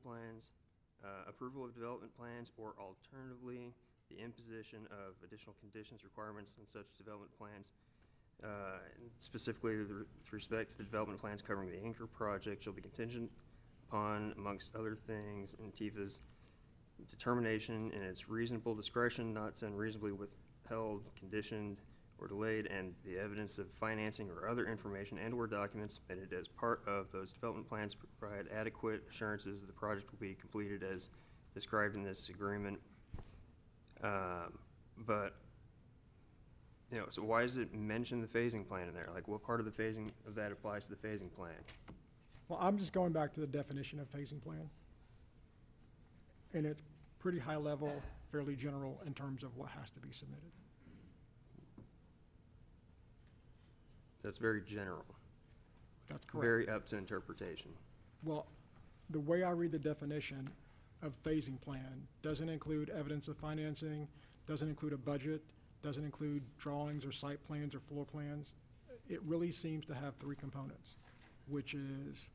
of development plans, or alternatively, the imposition of additional conditions, requirements on such development plans, specifically with respect to the development plans covering the Anchor project, shall be contingent upon, amongst other things, Antifa's determination in its reasonable discretion not to unreasonably withheld, conditioned, or delayed, and the evidence of financing or other information and/or documents submitted as part of those development plans provide adequate assurances that the project will be completed as described in this agreement. But, so why does it mention the phasing plan in there? Like, what part of the phasing of that applies to the phasing plan? Well, I'm just going back to the definition of phasing plan. And it's pretty high level, fairly general in terms of what has to be submitted. So it's very general. That's correct. Very up to interpretation. Well, the way I read the definition of phasing plan doesn't include evidence of financing, doesn't include a budget, doesn't include drawings or site plans or floor plans. It really seems to have 3 components, which is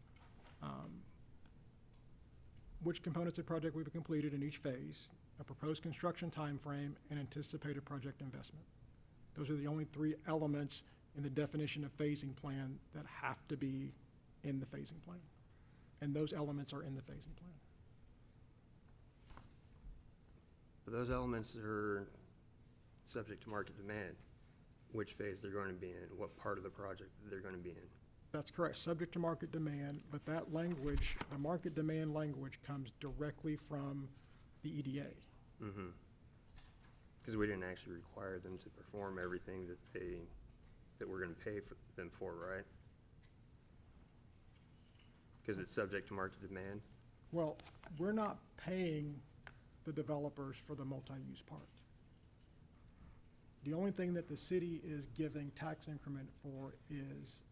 which components of the project will be completed in each phase, a proposed construction timeframe, and anticipated project investment. Those are the only 3 elements in the definition of phasing plan that have to be in the phasing plan. And those elements are in the phasing plan. But those elements are subject to market demand, which phase they're going to be in, what part of the project they're going to be in. That's correct, subject to market demand, but that language, the market demand language, comes directly from the EDA. Mm-hmm. Because we didn't actually require them to perform everything that we're going to pay for them for, right? Because it's subject to market demand. Well, we're not paying the developers for the multi-use park. The only thing that the city is giving tax increment for is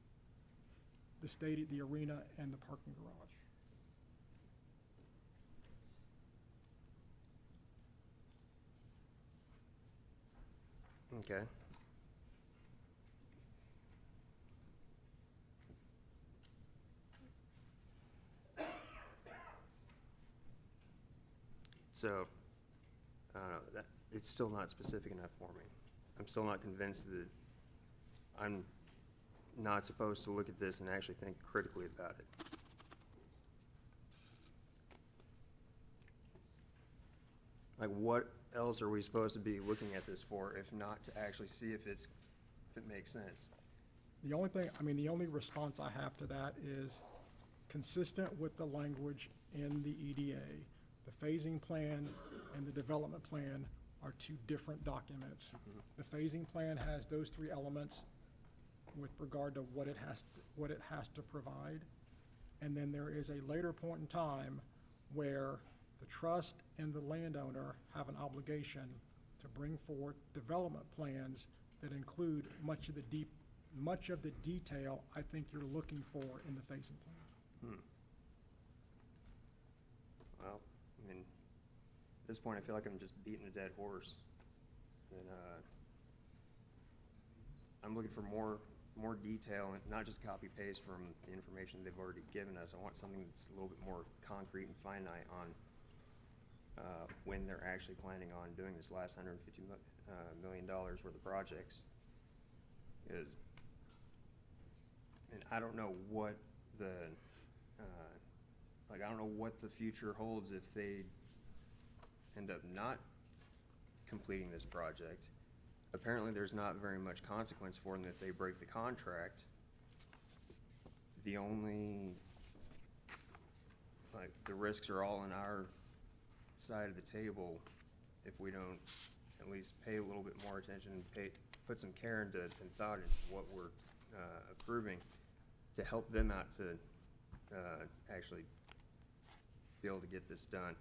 the stadium, the arena, and the parking garage. Okay. So, I don't know, that, it's still not specific enough for me. I'm still not convinced that I'm not supposed to look at this and actually think critically about it. Like, what else are we supposed to be looking at this for, if not to actually see if it makes sense? The only thing, I mean, the only response I have to that is consistent with the language in the EDA. The phasing plan and the development plan are two different documents. The phasing plan has those three elements with regard to what it has to provide. And then there is a later point in time where the trust and the landowner have an obligation to bring forth development plans that include much of the detail I think you're looking for in the phasing plan. Well, I mean, at this point, I feel like I'm just beating a dead horse. And, I'm looking for more detail and not just copy paste from the information they've already given us. I want something that's a little bit more concrete and finite on when they're actually planning on doing this last $150 million worth of projects. Is, and I don't know what the I don't know what the future holds if they end up not completing this project. Apparently, there's not very much consequence for them if they break the contract. The only, the risks are all on our side of the table if we don't at least pay a little bit more attention and put some care and thought into what we're approving to help them out to actually be able to get this done.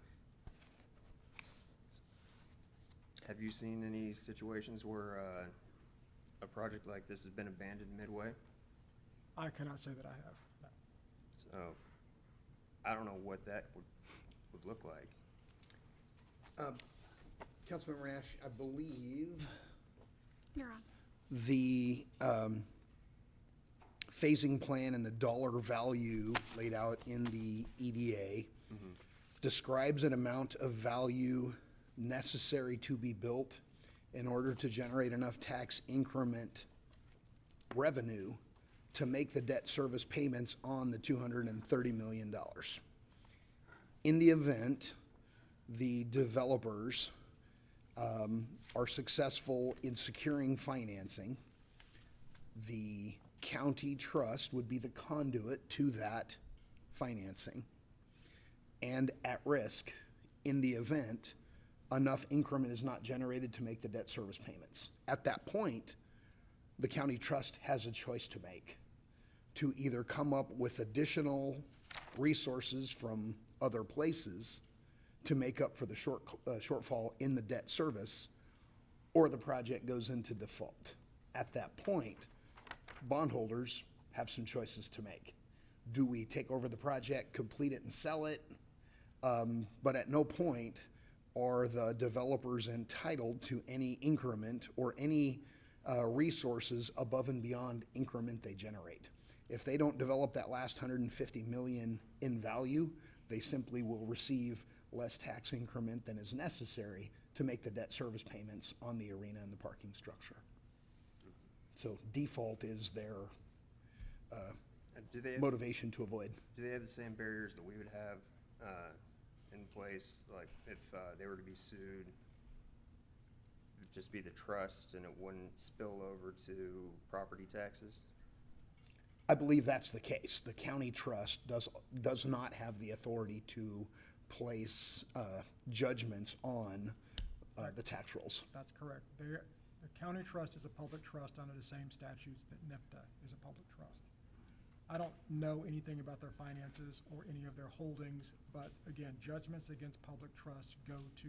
Have you seen any situations where a project like this has been abandoned midway? I cannot say that I have, no. So, I don't know what that would look like. Councilmember Nash, I believe You're on. the phasing plan and the dollar value laid out in the EDA describes an amount of value necessary to be built in order to generate enough tax increment revenue to make the debt service payments on the $230 million. In the event the developers are successful in securing financing, the county trust would be the conduit to that financing. And at risk, in the event enough increment is not generated to make the debt service payments. At that point, the county trust has a choice to make, to either come up with additional resources from other places to make up for the shortfall in the debt service, or the project goes into default. At that point, bondholders have some choices to make. Do we take over the project, complete it, and sell it? But at no point are the developers entitled to any increment or any resources above and beyond increment they generate. If they don't develop that last $150 million in value, they simply will receive less tax increment than is necessary to make the debt service payments on the arena and the parking structure. So default is their motivation to avoid. Do they have the same barriers that we would have in place, like if they were to be sued? It would just be the trust and it wouldn't spill over to property taxes? I believe that's the case. The county trust does not have the authority to place judgments on the tax rolls. That's correct. The county trust is a public trust under the same statutes that NIFTA is a public trust. I don't know anything about their finances or any of their holdings, but again, judgments against public trust go to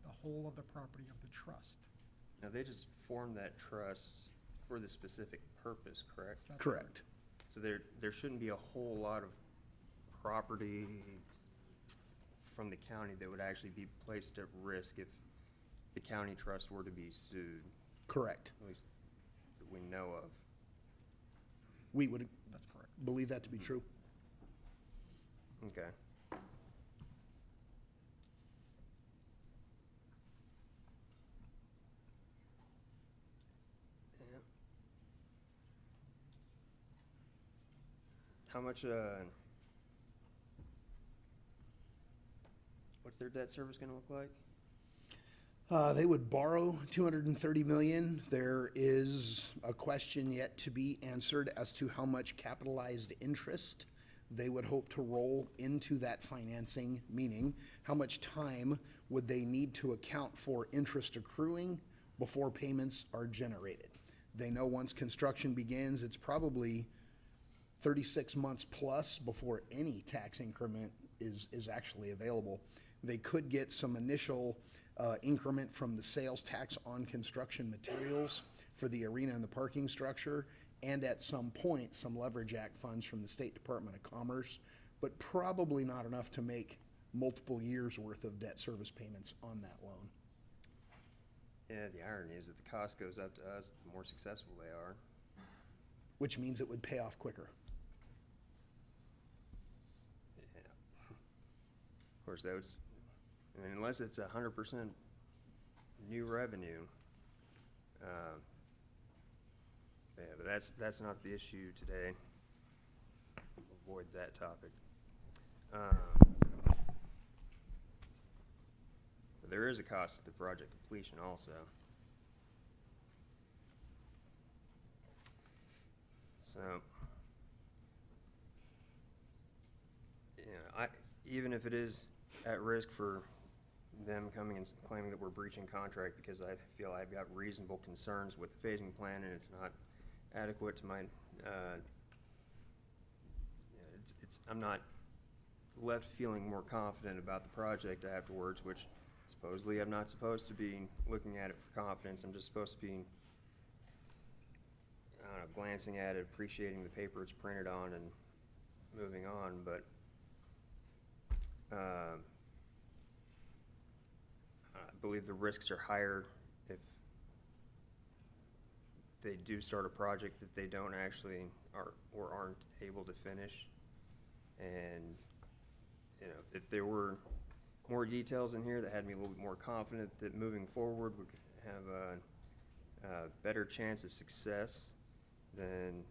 the whole of the property of the trust. Now, they just formed that trust for the specific purpose, correct? That's Correct. So there shouldn't be a whole lot of property from the county that would actually be placed at risk if the county trust were to be sued, Correct. at least that we know of. We would That's correct. believe that to be true. Okay. Yeah. How much, what's their debt service gonna look like? They would borrow 230 million. There is a question yet to be answered as to how much capitalized interest they would hope to roll into that financing, meaning how much time would they need to account for interest accruing before payments are generated. They know once construction begins, it's probably 36 months plus before any tax increment is actually available. They could get some initial increment from the sales tax on construction materials for the arena and the parking structure, and at some point, some Leverage Act funds from the State Department of Commerce, but probably not enough to make multiple years' worth of debt service payments on that loan. Yeah, the irony is that the cost goes up to us, the more successful they are. Which means it would pay off quicker. Yeah. Of course, that was, I mean, unless it's 100% new revenue, yeah, but that's not the issue today. Avoid that topic. But there is a cost to the project completion also. So, you know, even if it is at risk for them coming and claiming that we're breaching contract because I feel I've got reasonable concerns with the phasing plan and it's not adequate to my, I'm not left feeling more confident about the project afterwards, which supposedly I'm not supposed to be looking at it for confidence. I'm just supposed to be glancing at it, appreciating the paper it's printed on and moving on, but I believe the risks are higher if they do start a project that they don't actually aren't able to finish. And you know, if there were more details in here that had me a little bit more confident that moving forward would have a better chance of success, then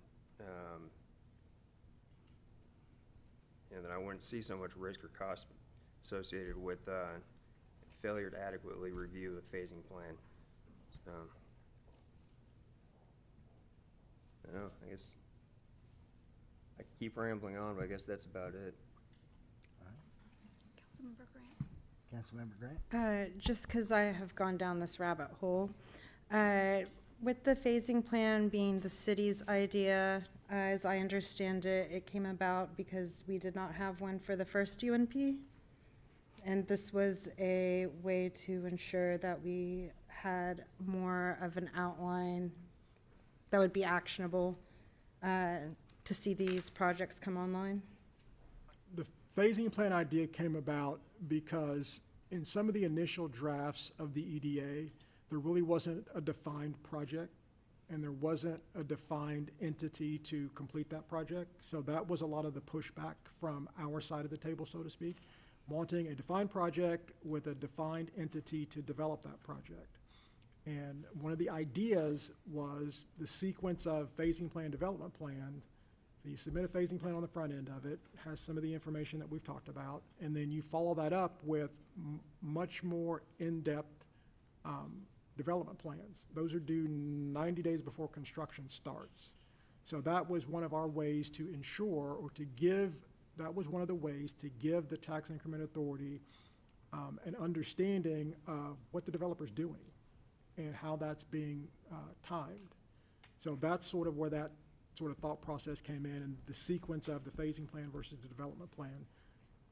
you know, then I wouldn't see so much risk or cost associated with failure to adequately review the phasing plan. So, I don't know, I guess I could keep rambling on, but I guess that's about it. Councilmember Grant. Councilmember Grant? Just because I have gone down this rabbit hole, with the phasing plan being the city's idea, as I understand it, it came about because we did not have one for the first UNP. And this was a way to ensure that we had more of an outline that would be actionable to see these projects come online. The phasing plan idea came about because in some of the initial drafts of the EDA, there really wasn't a defined project and there wasn't a defined entity to complete that project. So that was a lot of the pushback from our side of the table, so to speak, wanting a defined project with a defined entity to develop that project. And one of the ideas was the sequence of phasing plan, development plan. So you submit a phasing plan on the front end of it, has some of the information that we've talked about, and then you follow that up with much more in-depth development plans. Those are due 90 days before construction starts. So that was one of our ways to ensure or to give, that was one of the ways to give the Tax Increment Authority an understanding of what the developer's doing and how that's being timed. So that's sort of where that sort of thought process came in and the sequence of the phasing plan versus the development plan.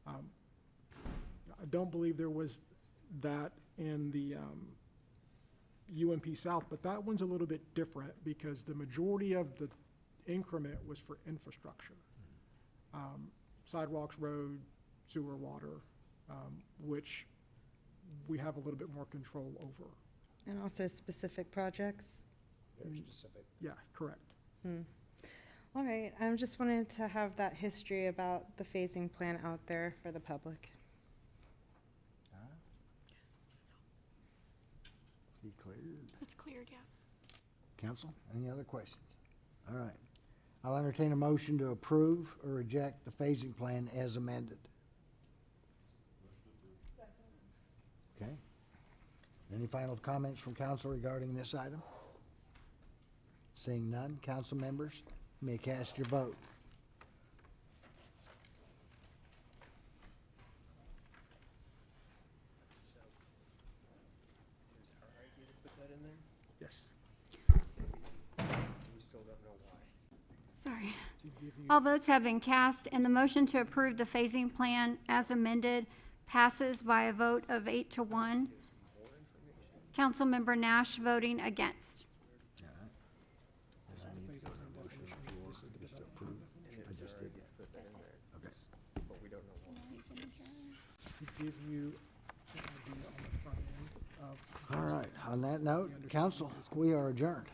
I don't believe there was that in the UMP South, but that one's a little bit different because the majority of the increment was for infrastructure. Sidewalks, road, sewer, water, which we have a little bit more control over. And also specific projects? Very specific. Yeah, correct. All right, I just wanted to have that history about the phasing plan out there for the public. He cleared. It's cleared, yeah. Council, any other questions? All right. I'll entertain a motion to approve or reject the phasing plan as amended. Okay. Any final comments from council regarding this item? Seeing none, council members, you may cast your vote. Yes. We still don't know why. Sorry. All votes have been cast, and the motion to approve the phasing plan as amended passes by a vote of 8 to 1. Councilmember Nash voting against. But we don't know why. To give you an idea on the front end of. All right, on that note, council, we are adjourned.